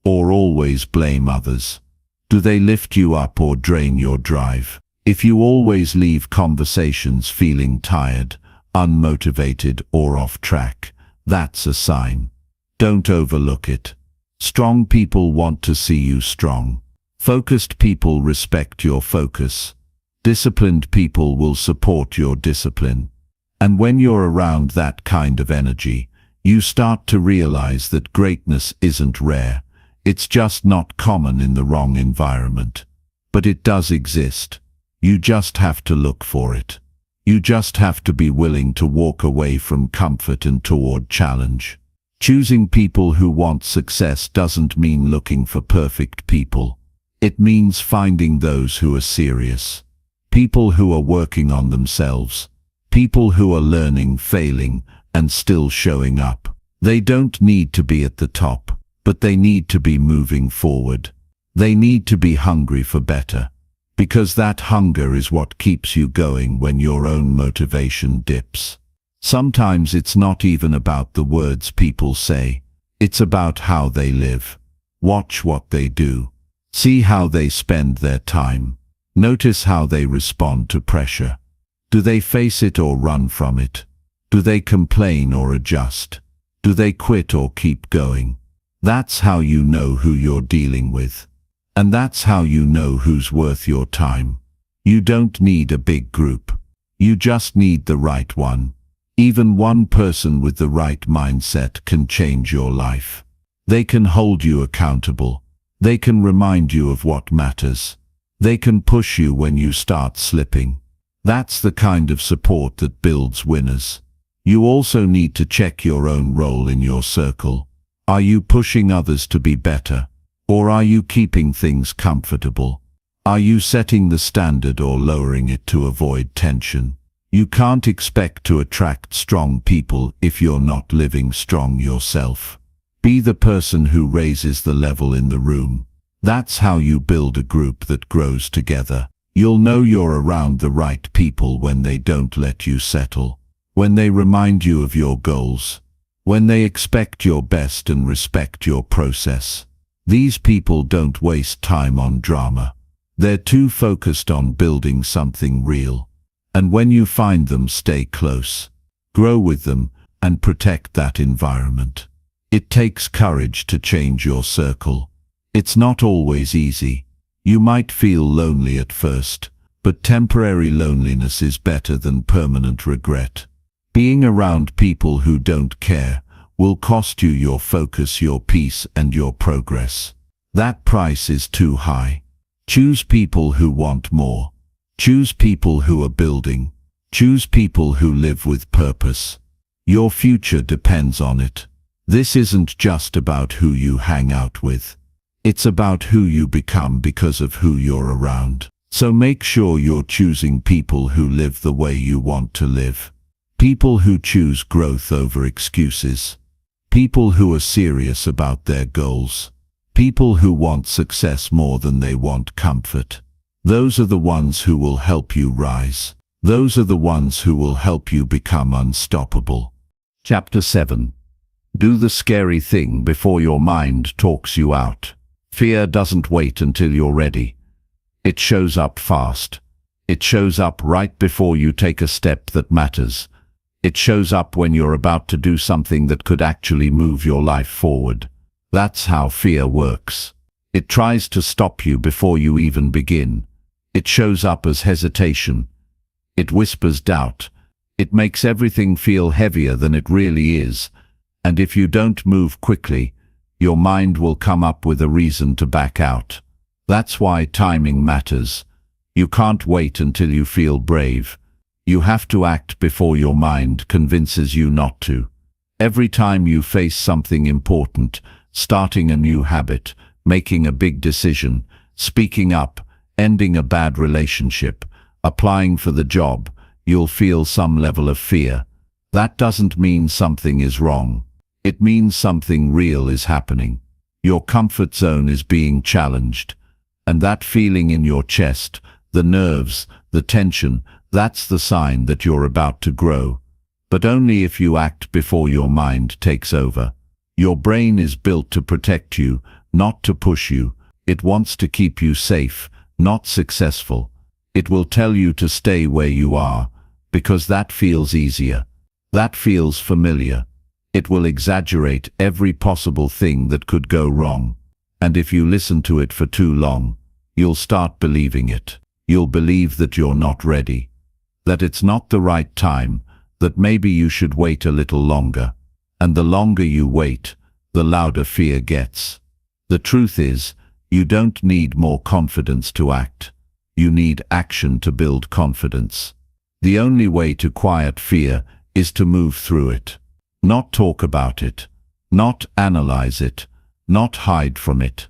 Or always blame others? Do they lift you up or drain your drive? If you always leave conversations feeling tired, unmotivated or off track, that's a sign. Don't overlook it. Strong people want to see you strong. Focused people respect your focus. Disciplined people will support your discipline. And when you're around that kind of energy, you start to realize that greatness isn't rare. It's just not common in the wrong environment. But it does exist. You just have to look for it. You just have to be willing to walk away from comfort and toward challenge. Choosing people who want success doesn't mean looking for perfect people. It means finding those who are serious. People who are working on themselves. People who are learning, failing, and still showing up. They don't need to be at the top, but they need to be moving forward. They need to be hungry for better. Because that hunger is what keeps you going when your own motivation dips. Sometimes it's not even about the words people say. It's about how they live. Watch what they do. See how they spend their time. Notice how they respond to pressure. Do they face it or run from it? Do they complain or adjust? Do they quit or keep going? That's how you know who you're dealing with. And that's how you know who's worth your time. You don't need a big group. You just need the right one. Even one person with the right mindset can change your life. They can hold you accountable. They can remind you of what matters. They can push you when you start slipping. That's the kind of support that builds winners. You also need to check your own role in your circle. Are you pushing others to be better? Or are you keeping things comfortable? Are you setting the standard or lowering it to avoid tension? You can't expect to attract strong people if you're not living strong yourself. Be the person who raises the level in the room. That's how you build a group that grows together. You'll know you're around the right people when they don't let you settle. When they remind you of your goals. When they expect your best and respect your process. These people don't waste time on drama. They're too focused on building something real. And when you find them, stay close. Grow with them and protect that environment. It takes courage to change your circle. It's not always easy. You might feel lonely at first, but temporary loneliness is better than permanent regret. Being around people who don't care will cost you your focus, your peace, and your progress. That price is too high. Choose people who want more. Choose people who are building. Choose people who live with purpose. Your future depends on it. This isn't just about who you hang out with. It's about who you become because of who you're around. So make sure you're choosing people who live the way you want to live. People who choose growth over excuses. People who are serious about their goals. People who want success more than they want comfort. Those are the ones who will help you rise. Those are the ones who will help you become unstoppable. Chapter 7. Do the scary thing before your mind talks you out. Fear doesn't wait until you're ready. It shows up fast. It shows up right before you take a step that matters. It shows up when you're about to do something that could actually move your life forward. That's how fear works. It tries to stop you before you even begin. It shows up as hesitation. It whispers doubt. It makes everything feel heavier than it really is. And if you don't move quickly, your mind will come up with a reason to back out. That's why timing matters. You can't wait until you feel brave. You have to act before your mind convinces you not to. Every time you face something important, starting a new habit, making a big decision, speaking up, ending a bad relationship, applying for the job, you'll feel some level of fear. That doesn't mean something is wrong. It means something real is happening. Your comfort zone is being challenged. And that feeling in your chest, the nerves, the tension, that's the sign that you're about to grow. But only if you act before your mind takes over. Your brain is built to protect you, not to push you. It wants to keep you safe, not successful. It will tell you to stay where you are, because that feels easier. That feels familiar. It will exaggerate every possible thing that could go wrong. And if you listen to it for too long, you'll start believing it. You'll believe that you're not ready, that it's not the right time, that maybe you should wait a little longer. And the longer you wait, the louder fear gets. The truth is, you don't need more confidence to act. You need action to build confidence. The only way to quiet fear is to move through it. Not talk about it, not analyze it, not hide from it,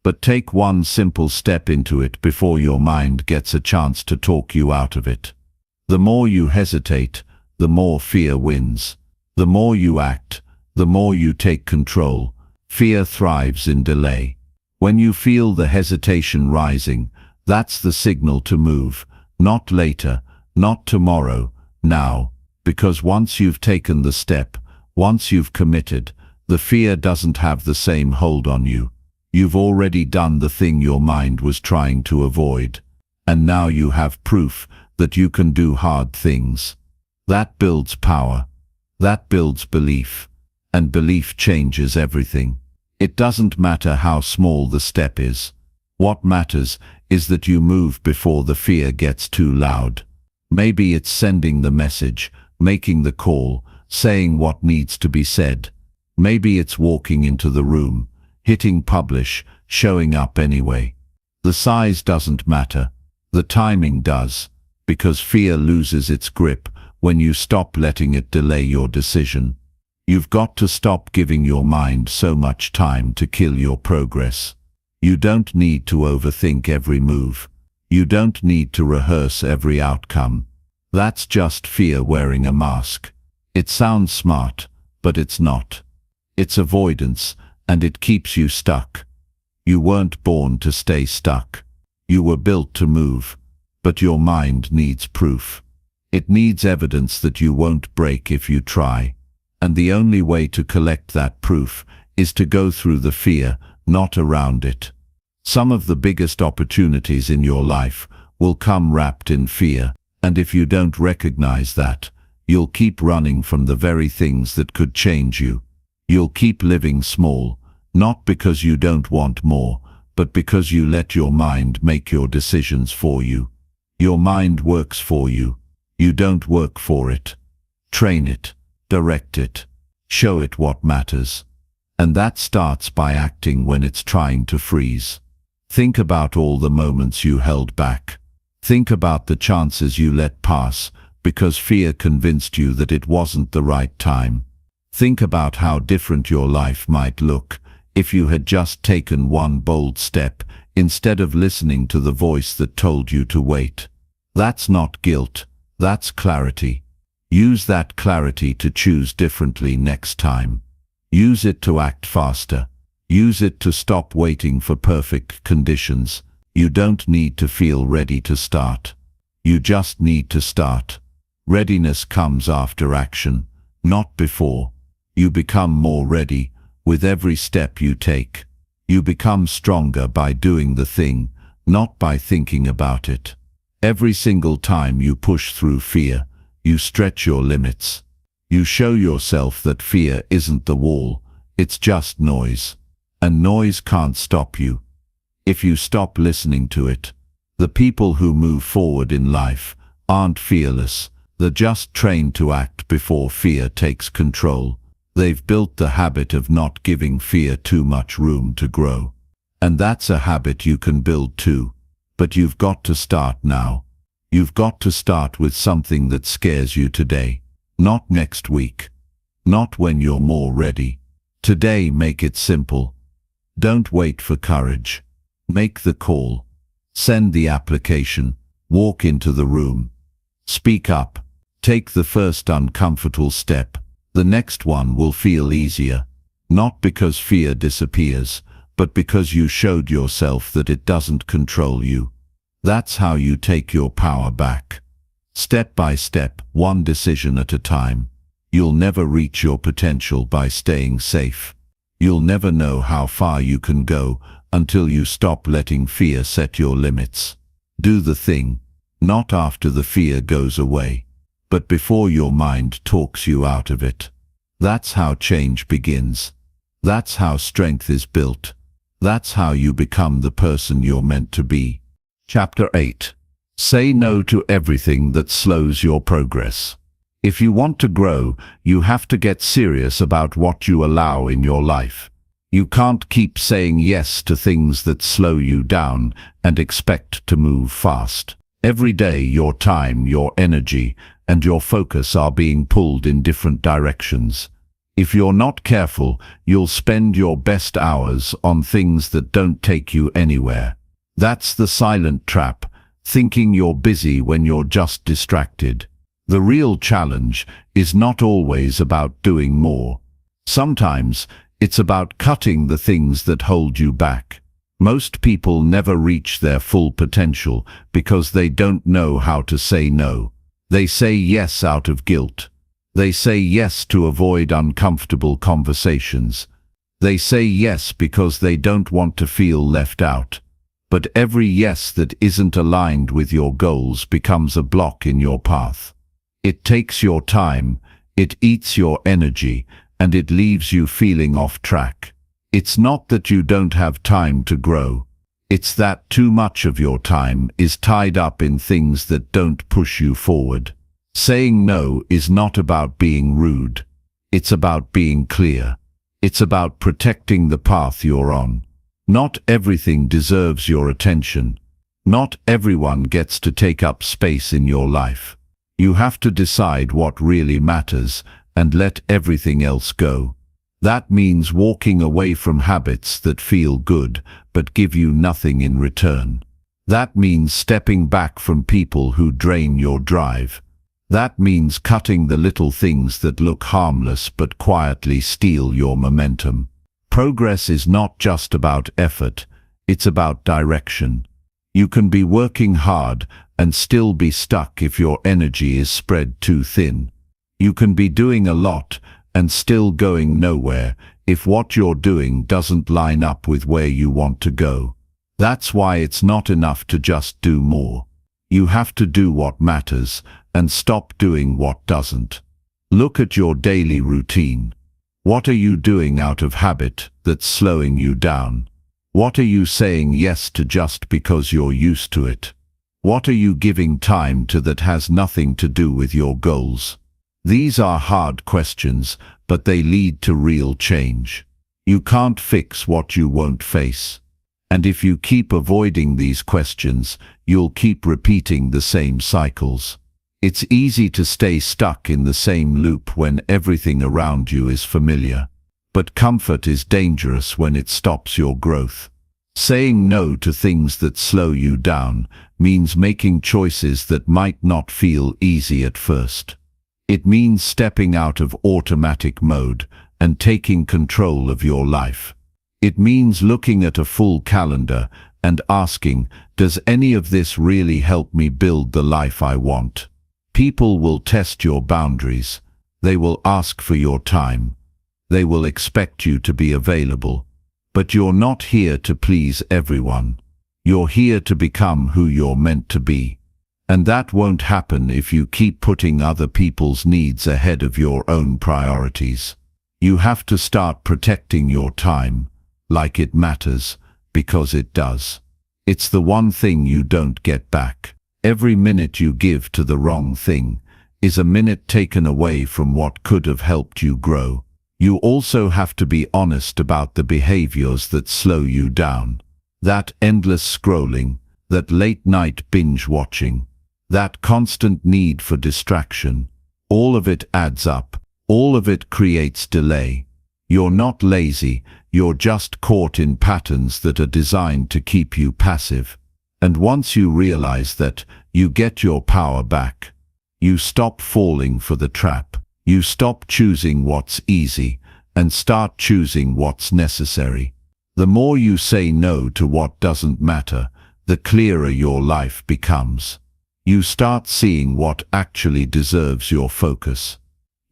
but take one simple step into it before your mind gets a chance to talk you out of it. The more you hesitate, the more fear wins. The more you act, the more you take control. Fear thrives in delay. When you feel the hesitation rising, that's the signal to move, not later, not tomorrow, now, because once you've taken the step, once you've committed, the fear doesn't have the same hold on you. You've already done the thing your mind was trying to avoid. And now you have proof that you can do hard things. That builds power. That builds belief. And belief changes everything. It doesn't matter how small the step is. What matters is that you move before the fear gets too loud. Maybe it's sending the message, making the call, saying what needs to be said. Maybe it's walking into the room, hitting publish, showing up anyway. The size doesn't matter. The timing does, because fear loses its grip when you stop letting it delay your decision. You've got to stop giving your mind so much time to kill your progress. You don't need to overthink every move. You don't need to rehearse every outcome. That's just fear wearing a mask. It sounds smart, but it's not. It's avoidance, and it keeps you stuck. You weren't born to stay stuck. You were built to move, but your mind needs proof. It needs evidence that you won't break if you try. And the only way to collect that proof is to go through the fear, not around it. Some of the biggest opportunities in your life will come wrapped in fear, and if you don't recognize that, you'll keep running from the very things that could change you. You'll keep living small, not because you don't want more, but because you let your mind make your decisions for you. Your mind works for you. You don't work for it. Train it, direct it, show it what matters. And that starts by acting when it's trying to freeze. Think about all the moments you held back. Think about the chances you let pass because fear convinced you that it wasn't the right time. Think about how different your life might look if you had just taken one bold step instead of listening to the voice that told you to wait. That's not guilt, that's clarity. Use that clarity to choose differently next time. Use it to act faster. Use it to stop waiting for perfect conditions. You don't need to feel ready to start. You just need to start. Readiness comes after action, not before. You become more ready with every step you take. You become stronger by doing the thing, not by thinking about it. Every single time you push through fear, you stretch your limits. You show yourself that fear isn't the wall, it's just noise. And noise can't stop you. If you stop listening to it, the people who move forward in life aren't fearless, they're just trained to act before fear takes control. They've built the habit of not giving fear too much room to grow. And that's a habit you can build too. But you've got to start now. You've got to start with something that scares you today, not next week, not when you're more ready. Today, make it simple. Don't wait for courage. Make the call. Send the application. Walk into the room. Speak up. Take the first uncomfortable step. The next one will feel easier, not because fear disappears, but because you showed yourself that it doesn't control you. That's how you take your power back. Step by step, one decision at a time. You'll never reach your potential by staying safe. You'll never know how far you can go until you stop letting fear set your limits. Do the thing, not after the fear goes away, but before your mind talks you out of it. That's how change begins. That's how strength is built. That's how you become the person you're meant to be. Chapter 8. Say no to everything that slows your progress. If you want to grow, you have to get serious about what you allow in your life. You can't keep saying yes to things that slow you down and expect to move fast. Every day, your time, your energy, and your focus are being pulled in different directions. If you're not careful, you'll spend your best hours on things that don't take you anywhere. That's the silent trap, thinking you're busy when you're just distracted. The real challenge is not always about doing more. Sometimes it's about cutting the things that hold you back. Most people never reach their full potential because they don't know how to say no. They say yes out of guilt. They say yes to avoid uncomfortable conversations. They say yes because they don't want to feel left out. But every yes that isn't aligned with your goals becomes a block in your path. It takes your time, it eats your energy, and it leaves you feeling off track. It's not that you don't have time to grow. It's that too much of your time is tied up in things that don't push you forward. Saying no is not about being rude. It's about being clear. It's about protecting the path you're on. Not everything deserves your attention. Not everyone gets to take up space in your life. You have to decide what really matters and let everything else go. That means walking away from habits that feel good but give you nothing in return. That means stepping back from people who drain your drive. That means cutting the little things that look harmless but quietly steal your momentum. Progress is not just about effort, it's about direction. You can be working hard and still be stuck if your energy is spread too thin. You can be doing a lot and still going nowhere if what you're doing doesn't line up with where you want to go. That's why it's not enough to just do more. You have to do what matters and stop doing what doesn't. Look at your daily routine. What are you doing out of habit that's slowing you down? What are you saying yes to just because you're used to it? What are you giving time to that has nothing to do with your goals? These are hard questions, but they lead to real change. You can't fix what you won't face. And if you keep avoiding these questions, you'll keep repeating the same cycles. It's easy to stay stuck in the same loop when everything around you is familiar. But comfort is dangerous when it stops your growth. Saying no to things that slow you down means making choices that might not feel easy at first. It means stepping out of automatic mode and taking control of your life. It means looking at a full calendar and asking, does any of this really help me build the life I want? People will test your boundaries. They will ask for your time. They will expect you to be available. But you're not here to please everyone. You're here to become who you're meant to be. And that won't happen if you keep putting other people's needs ahead of your own priorities. You have to start protecting your time, like it matters, because it does. It's the one thing you don't get back. Every minute you give to the wrong thing is a minute taken away from what could have helped you grow. You also have to be honest about the behaviors that slow you down. That endless scrolling, that late-night binge watching, that constant need for distraction, all of it adds up. All of it creates delay. You're not lazy, you're just caught in patterns that are designed to keep you passive. And once you realize that, you get your power back. You stop falling for the trap. You stop choosing what's easy and start choosing what's necessary. The more you say no to what doesn't matter, the clearer your life becomes. You start seeing what actually deserves your focus.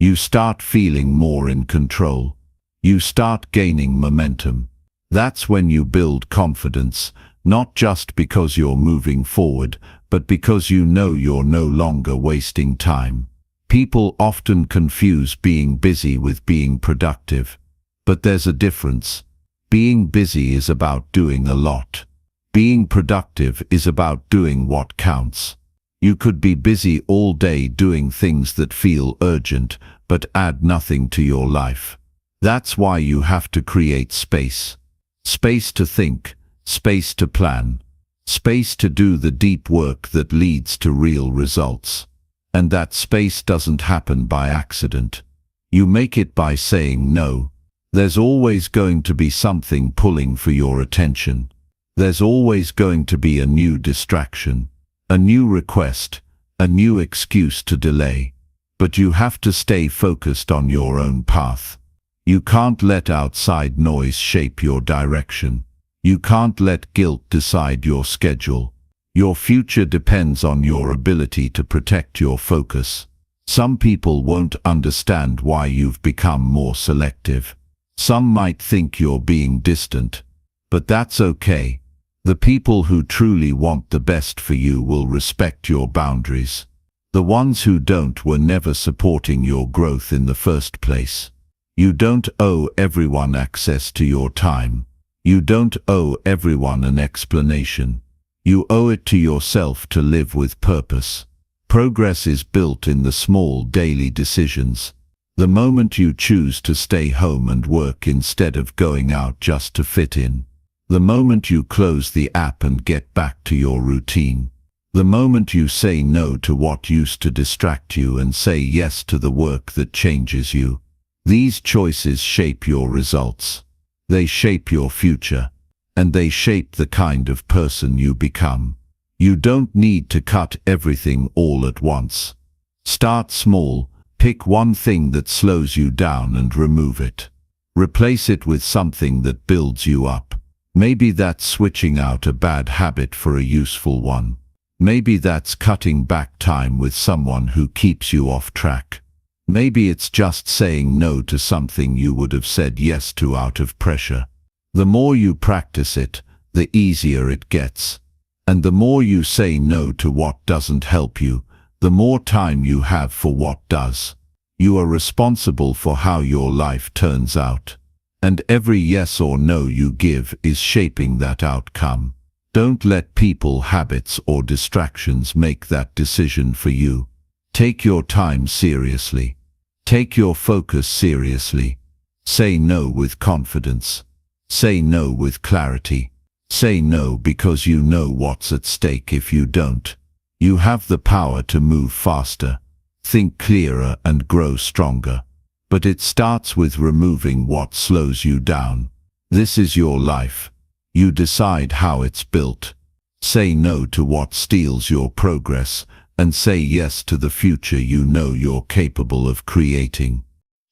You start feeling more in control. You start gaining momentum. That's when you build confidence, not just because you're moving forward, but because you know you're no longer wasting time. People often confuse being busy with being productive. But there's a difference. Being busy is about doing a lot. Being productive is about doing what counts. You could be busy all day doing things that feel urgent, but add nothing to your life. That's why you have to create space. Space to think, space to plan, space to do the deep work that leads to real results. And that space doesn't happen by accident. You make it by saying no. There's always going to be something pulling for your attention. There's always going to be a new distraction, a new request, a new excuse to delay. But you have to stay focused on your own path. You can't let outside noise shape your direction. You can't let guilt decide your schedule. Your future depends on your ability to protect your focus. Some people won't understand why you've become more selective. Some might think you're being distant. But that's okay. The people who truly want the best for you will respect your boundaries. The ones who don't were never supporting your growth in the first place. You don't owe everyone access to your time. You don't owe everyone an explanation. You owe it to yourself to live with purpose. Progress is built in the small daily decisions. The moment you choose to stay home and work instead of going out just to fit in. The moment you close the app and get back to your routine. The moment you say no to what used to distract you and say yes to the work that changes you. These choices shape your results. They shape your future. And they shape the kind of person you become. You don't need to cut everything all at once. Start small, pick one thing that slows you down and remove it. Replace it with something that builds you up. Maybe that's switching out a bad habit for a useful one. Maybe that's cutting back time with someone who keeps you off track. Maybe it's just saying no to something you would have said yes to out of pressure. The more you practice it, the easier it gets. And the more you say no to what doesn't help you, the more time you have for what does. You are responsible for how your life turns out. And every yes or no you give is shaping that outcome. Don't let people, habits, or distractions make that decision for you. Take your time seriously. Take your focus seriously. Say no with confidence. Say no with clarity. Say no because you know what's at stake if you don't. You have the power to move faster, think clearer, and grow stronger. But it starts with removing what slows you down. This is your life. You decide how it's built. Say no to what steals your progress, and say yes to the future you know you're capable of creating.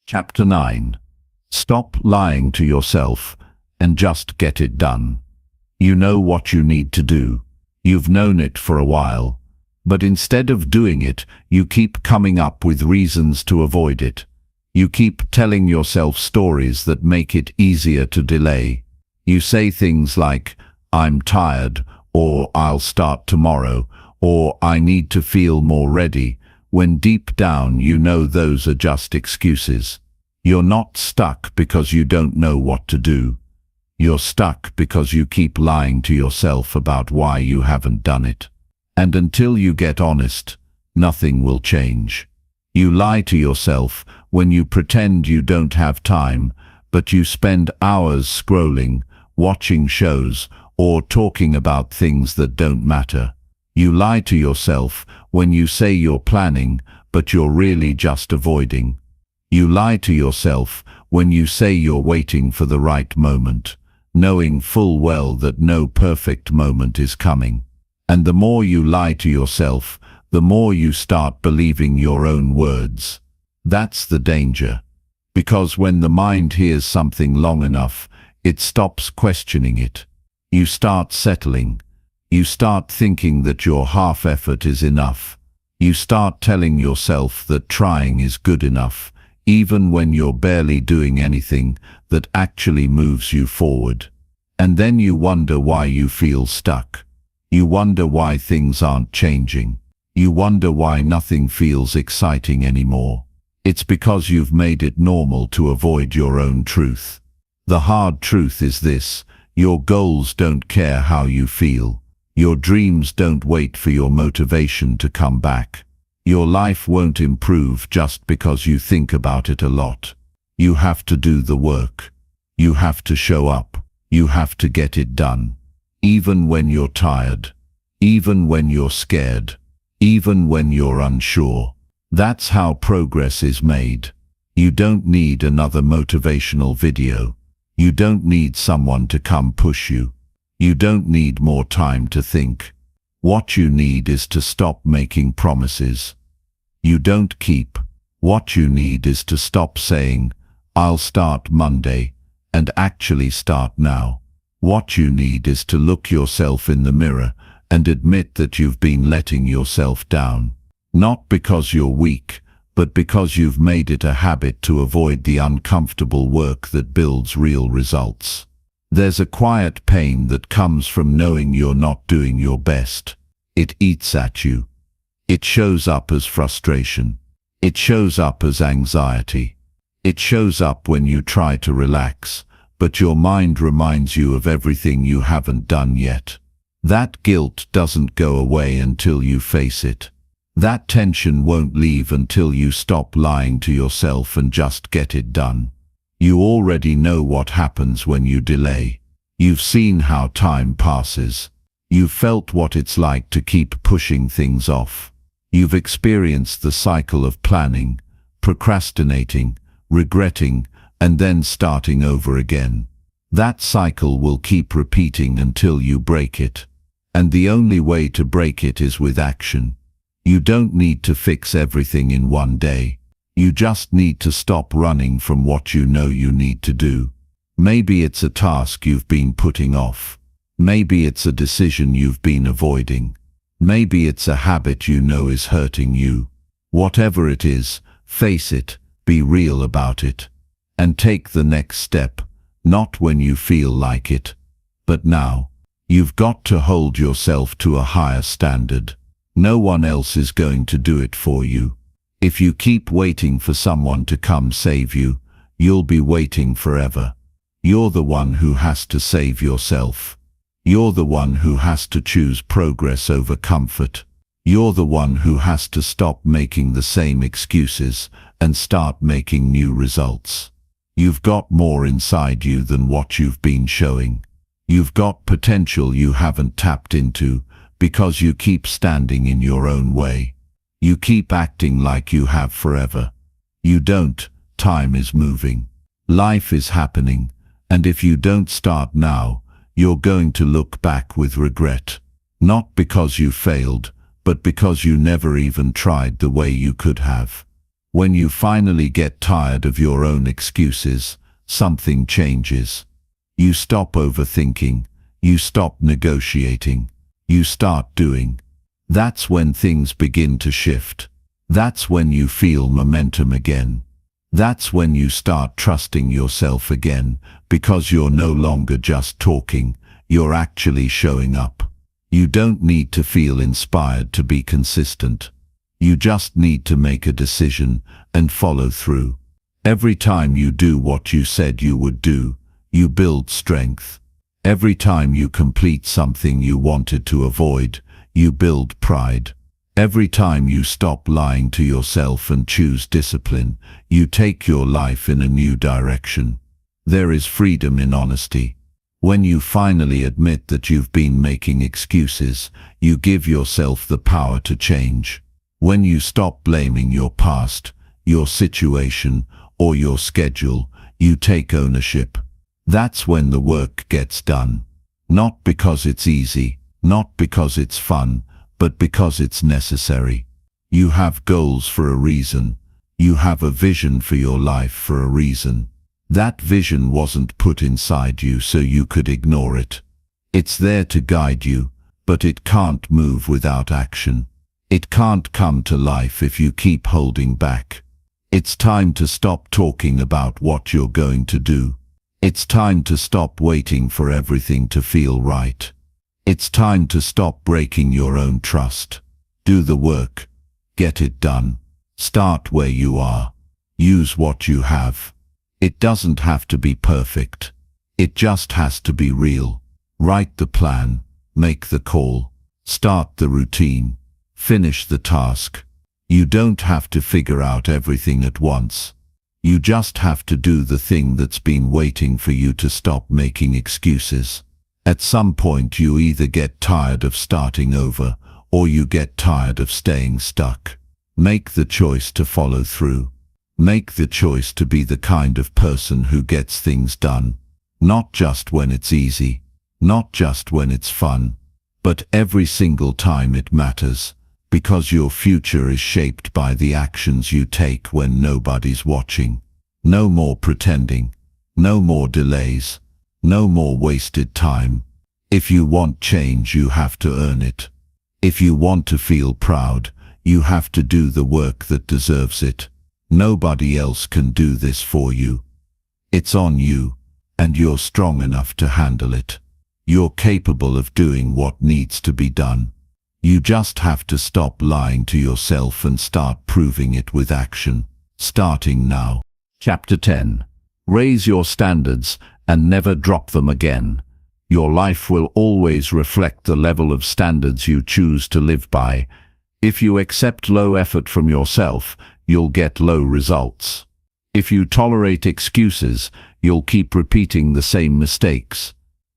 Chapter 9. Stop lying to yourself and just get it done. You know what you need to do. You've known it for a while. But instead of doing it, you keep coming up with reasons to avoid it. You keep telling yourself stories that make it easier to delay. You say things like, "I'm tired," or "I'll start tomorrow," or "I need to feel more ready," when deep down you know those are just excuses. You're not stuck because you don't know what to do. You're stuck because you keep lying to yourself about why you haven't done it. And until you get honest, nothing will change. You lie to yourself when you pretend you don't have time, but you spend hours scrolling, watching shows, or talking about things that don't matter. You lie to yourself when you say you're planning, but you're really just avoiding. You lie to yourself when you say you're waiting for the right moment, knowing full well that no perfect moment is coming. And the more you lie to yourself, the more you start believing your own words. That's the danger. Because when the mind hears something long enough, it stops questioning it. You start settling. You start thinking that your half effort is enough. You start telling yourself that trying is good enough, even when you're barely doing anything that actually moves you forward. And then you wonder why you feel stuck. You wonder why things aren't changing. You wonder why nothing feels exciting anymore. It's because you've made it normal to avoid your own truth. The hard truth is this: your goals don't care how you feel. Your dreams don't wait for your motivation to come back. Your life won't improve just because you think about it a lot. You have to do the work. You have to show up. You have to get it done. Even when you're tired. Even when you're scared. Even when you're unsure. That's how progress is made. You don't need another motivational video. You don't need someone to come push you. You don't need more time to think. What you need is to stop making promises you don't keep. What you need is to stop saying, "I'll start Monday," and actually start now. What you need is to look yourself in the mirror and admit that you've been letting yourself down. Not because you're weak, but because you've made it a habit to avoid the uncomfortable work that builds real results. There's a quiet pain that comes from knowing you're not doing your best. It eats at you. It shows up as frustration. It shows up as anxiety. It shows up when you try to relax, but your mind reminds you of everything you haven't done yet. That guilt doesn't go away until you face it. That tension won't leave until you stop lying to yourself and just get it done. You already know what happens when you delay. You've seen how time passes. You've felt what it's like to keep pushing things off. You've experienced the cycle of planning, procrastinating, regretting, and then starting over again. That cycle will keep repeating until you break it. And the only way to break it is with action. You don't need to fix everything in one day. You just need to stop running from what you know you need to do. Maybe it's a task you've been putting off. Maybe it's a decision you've been avoiding. Maybe it's a habit you know is hurting you. Whatever it is, face it, be real about it, and take the next step, not when you feel like it, but now. You've got to hold yourself to a higher standard. No one else is going to do it for you. If you keep waiting for someone to come save you, you'll be waiting forever. You're the one who has to save yourself. You're the one who has to choose progress over comfort. You're the one who has to stop making the same excuses and start making new results. You've got more inside you than what you've been showing. You've got potential you haven't tapped into because you keep standing in your own way. You keep acting like you have forever. You don't. Time is moving. Life is happening. And if you don't start now, you're going to look back with regret. Not because you failed, but because you never even tried the way you could have. When you finally get tired of your own excuses, something changes. You stop overthinking. You stop negotiating. You start doing. That's when things begin to shift. That's when you feel momentum again. That's when you start trusting yourself again, because you're no longer just talking, you're actually showing up. You don't need to feel inspired to be consistent. You just need to make a decision and follow through. Every time you do what you said you would do, you build strength. Every time you complete something you wanted to avoid, you build pride. Every time you stop lying to yourself and choose discipline, you take your life in a new direction. There is freedom in honesty. When you finally admit that you've been making excuses, you give yourself the power to change. When you stop blaming your past, your situation, or your schedule, you take ownership. That's when the work gets done. Not because it's easy, not because it's fun, but because it's necessary. You have goals for a reason. You have a vision for your life for a reason. That vision wasn't put inside you so you could ignore it. It's there to guide you, but it can't move without action. It can't come to life if you keep holding back. It's time to stop talking about what you're going to do. It's time to stop waiting for everything to feel right. It's time to stop breaking your own trust. Do the work. Get it done. Start where you are. Use what you have. It doesn't have to be perfect. It just has to be real. Write the plan. Make the call. Start the routine. Finish the task. You don't have to figure out everything at once. You just have to do the thing that's been waiting for you to stop making excuses. At some point you either get tired of starting over, or you get tired of staying stuck. Make the choice to follow through. Make the choice to be the kind of person who gets things done. Not just when it's easy, not just when it's fun, but every single time it matters, because your future is shaped by the actions you take when nobody's watching. No more pretending. No more delays. No more wasted time. If you want change, you have to earn it. If you want to feel proud, you have to do the work that deserves it. Nobody else can do this for you. It's on you, and you're strong enough to handle it. You're capable of doing what needs to be done. You just have to stop lying to yourself and start proving it with action. Starting now. Chapter 10. Raise your standards and never drop them again. Your life will always reflect the level of standards you choose to live by. If you accept low effort from yourself, you'll get low results. If you tolerate excuses, you'll keep repeating the same mistakes.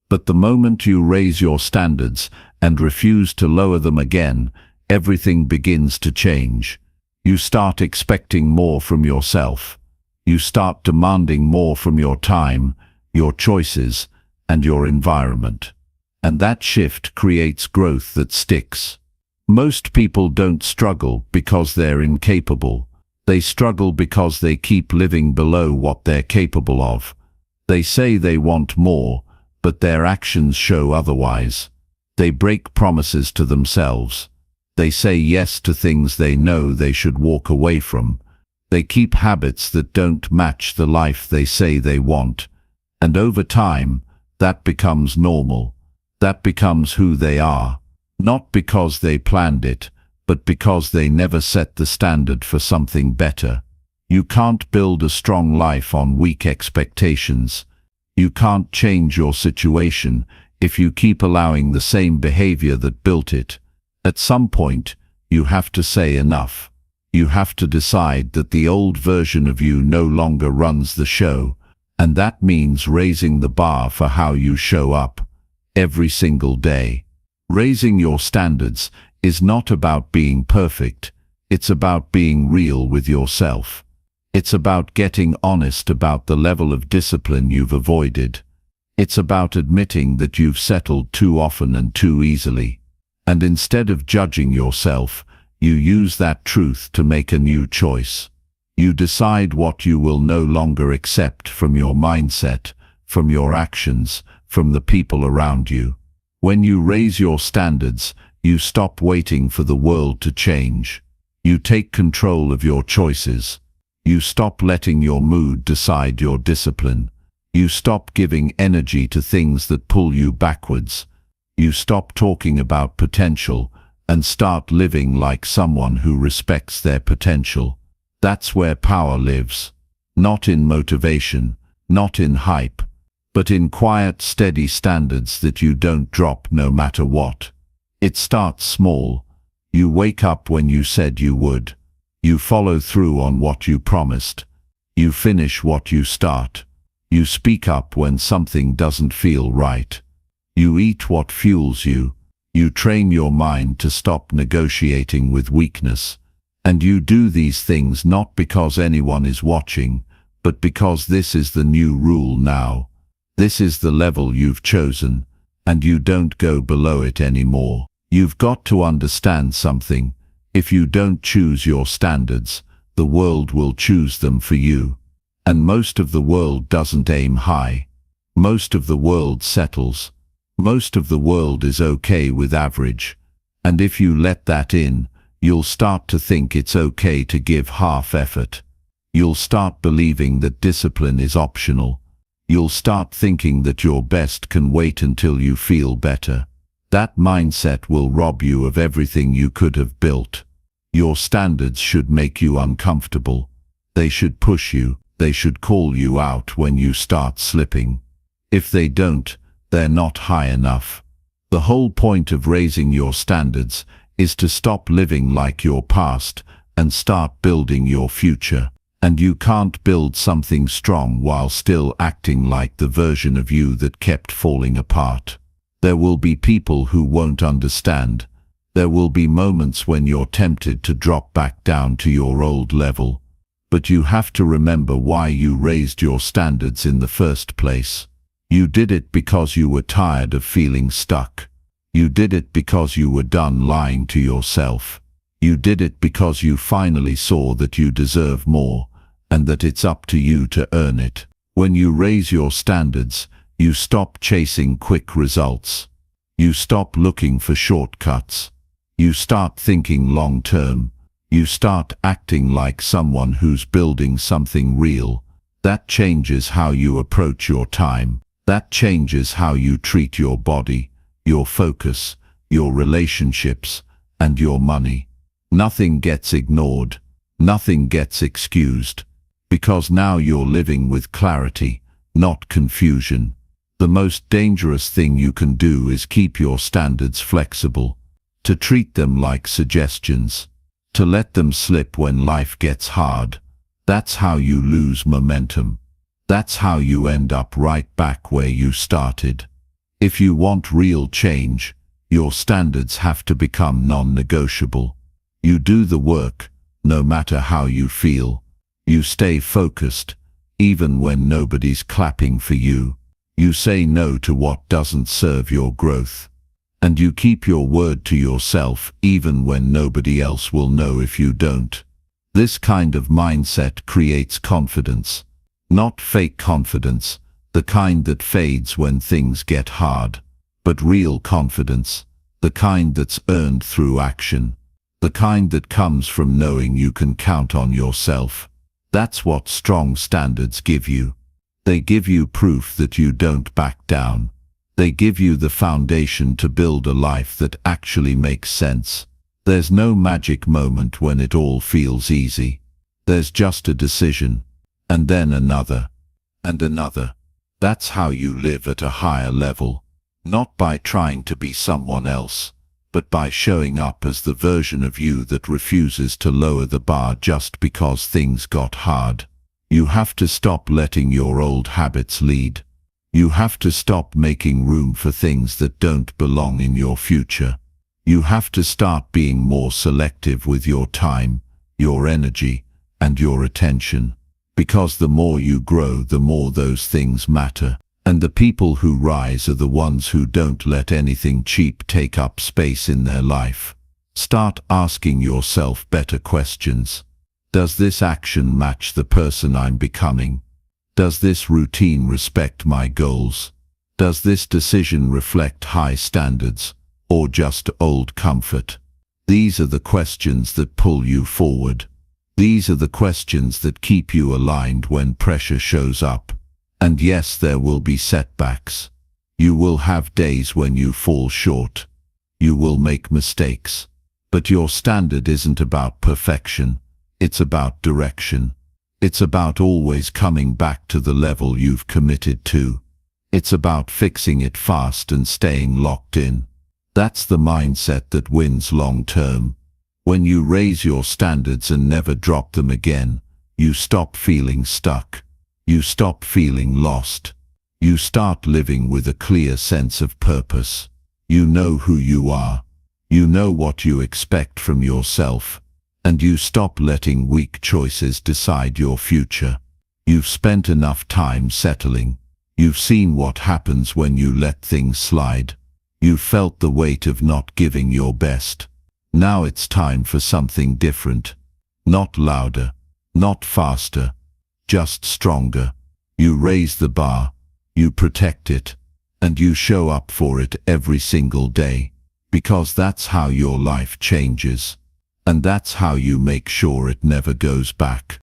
But the moment you raise your standards and refuse to lower them again, everything begins to change. You start expecting more from yourself. You start demanding more from your time, your choices, and your environment. And that shift creates growth that sticks. Most people don't struggle because they're incapable. They struggle because they keep living below what they're capable of. They say they want more, but their actions show otherwise. They break promises to themselves. They say yes to things they know they should walk away from. They keep habits that don't match the life they say they want. And over time, that becomes normal. That becomes who they are. Not because they planned it, but because they never set the standard for something better. You can't build a strong life on weak expectations. You can't change your situation if you keep allowing the same behavior that built it. At some point, you have to say enough. You have to decide that the old version of you no longer runs the show, and that means raising the bar for how you show up every single day. Raising your standards is not about being perfect. It's about being real with yourself. It's about getting honest about the level of discipline you've avoided. It's about admitting that you've settled too often and too easily. And instead of judging yourself, you use that truth to make a new choice. You decide what you will no longer accept from your mindset, from your actions, from the people around you. When you raise your standards, you stop waiting for the world to change. You take control of your choices. You stop letting your mood decide your discipline. You stop giving energy to things that pull you backwards. You stop talking about potential and start living like someone who respects their potential. That's where power lives. Not in motivation, not in hype, but in quiet, steady standards that you don't drop no matter what. It starts small. You wake up when you said you would. You follow through on what you promised. You finish what you start. You speak up when something doesn't feel right. You eat what fuels you. You train your mind to stop negotiating with weakness. And you do these things not because anyone is watching, but because this is the new rule now. This is the level you've chosen, and you don't go below it anymore. You've got to understand something. If you don't choose your standards, the world will choose them for you. And most of the world doesn't aim high. Most of the world settles. Most of the world is okay with average. And if you let that in, you'll start to think it's okay to give half effort. You'll start believing that discipline is optional. You'll start thinking that your best can wait until you feel better. That mindset will rob you of everything you could have built. Your standards should make you uncomfortable. They should push you. They should call you out when you start slipping. If they don't, they're not high enough. The whole point of raising your standards is to stop living like your past and start building your future. And you can't build something strong while still acting like the version of you that kept falling apart. There will be people who won't understand. There will be moments when you're tempted to drop back down to your old level. But you have to remember why you raised your standards in the first place. You did it because you were tired of feeling stuck. You did it because you were done lying to yourself. You did it because you finally saw that you deserve more, and that it's up to you to earn it. When you raise your standards, you stop chasing quick results. You stop looking for shortcuts. You start thinking long-term. You start acting like someone who's building something real. That changes how you approach your time. That changes how you treat your body, your focus, your relationships, and your money. Nothing gets ignored. Nothing gets excused. Because now you're living with clarity, not confusion. The most dangerous thing you can do is keep your standards flexible. To treat them like suggestions. To let them slip when life gets hard. That's how you lose momentum. That's how you end up right back where you started. If you want real change, your standards have to become non-negotiable. You do the work, no matter how you feel. You stay focused, even when nobody's clapping for you. You say no to what doesn't serve your growth. And you keep your word to yourself even when nobody else will know if you don't. This kind of mindset creates confidence. Not fake confidence, the kind that fades when things get hard, but real confidence, the kind that's earned through action, the kind that comes from knowing you can count on yourself. That's what strong standards give you. They give you proof that you don't back down. They give you the foundation to build a life that actually makes sense. There's no magic moment when it all feels easy. There's just a decision, and then another, and another. That's how you live at a higher level, not by trying to be someone else, but by showing up as the version of you that refuses to lower the bar just because things got hard. You have to stop letting your old habits lead. You have to stop making room for things that don't belong in your future. You have to start being more selective with your time, your energy, and your attention. Because the more you grow, the more those things matter. And the people who rise are the ones who don't let anything cheap take up space in their life. Start asking yourself better questions. Does this action match the person I'm becoming? Does this routine respect my goals? Does this decision reflect high standards, or just old comfort? These are the questions that pull you forward. These are the questions that keep you aligned when pressure shows up. And yes, there will be setbacks. You will have days when you fall short. You will make mistakes. But your standard isn't about perfection. It's about direction. It's about always coming back to the level you've committed to. It's about fixing it fast and staying locked in. That's the mindset that wins long term. When you raise your standards and never drop them again, you stop feeling stuck. You stop feeling lost. You start living with a clear sense of purpose. You know who you are. You know what you expect from yourself. And you stop letting weak choices decide your future. You've spent enough time settling. You've seen what happens when you let things slide. You've felt the weight of not giving your best. Now it's time for something different. Not louder, not faster, just stronger. You raise the bar, you protect it, and you show up for it every single day. Because that's how your life changes. And that's how you make sure it never goes back.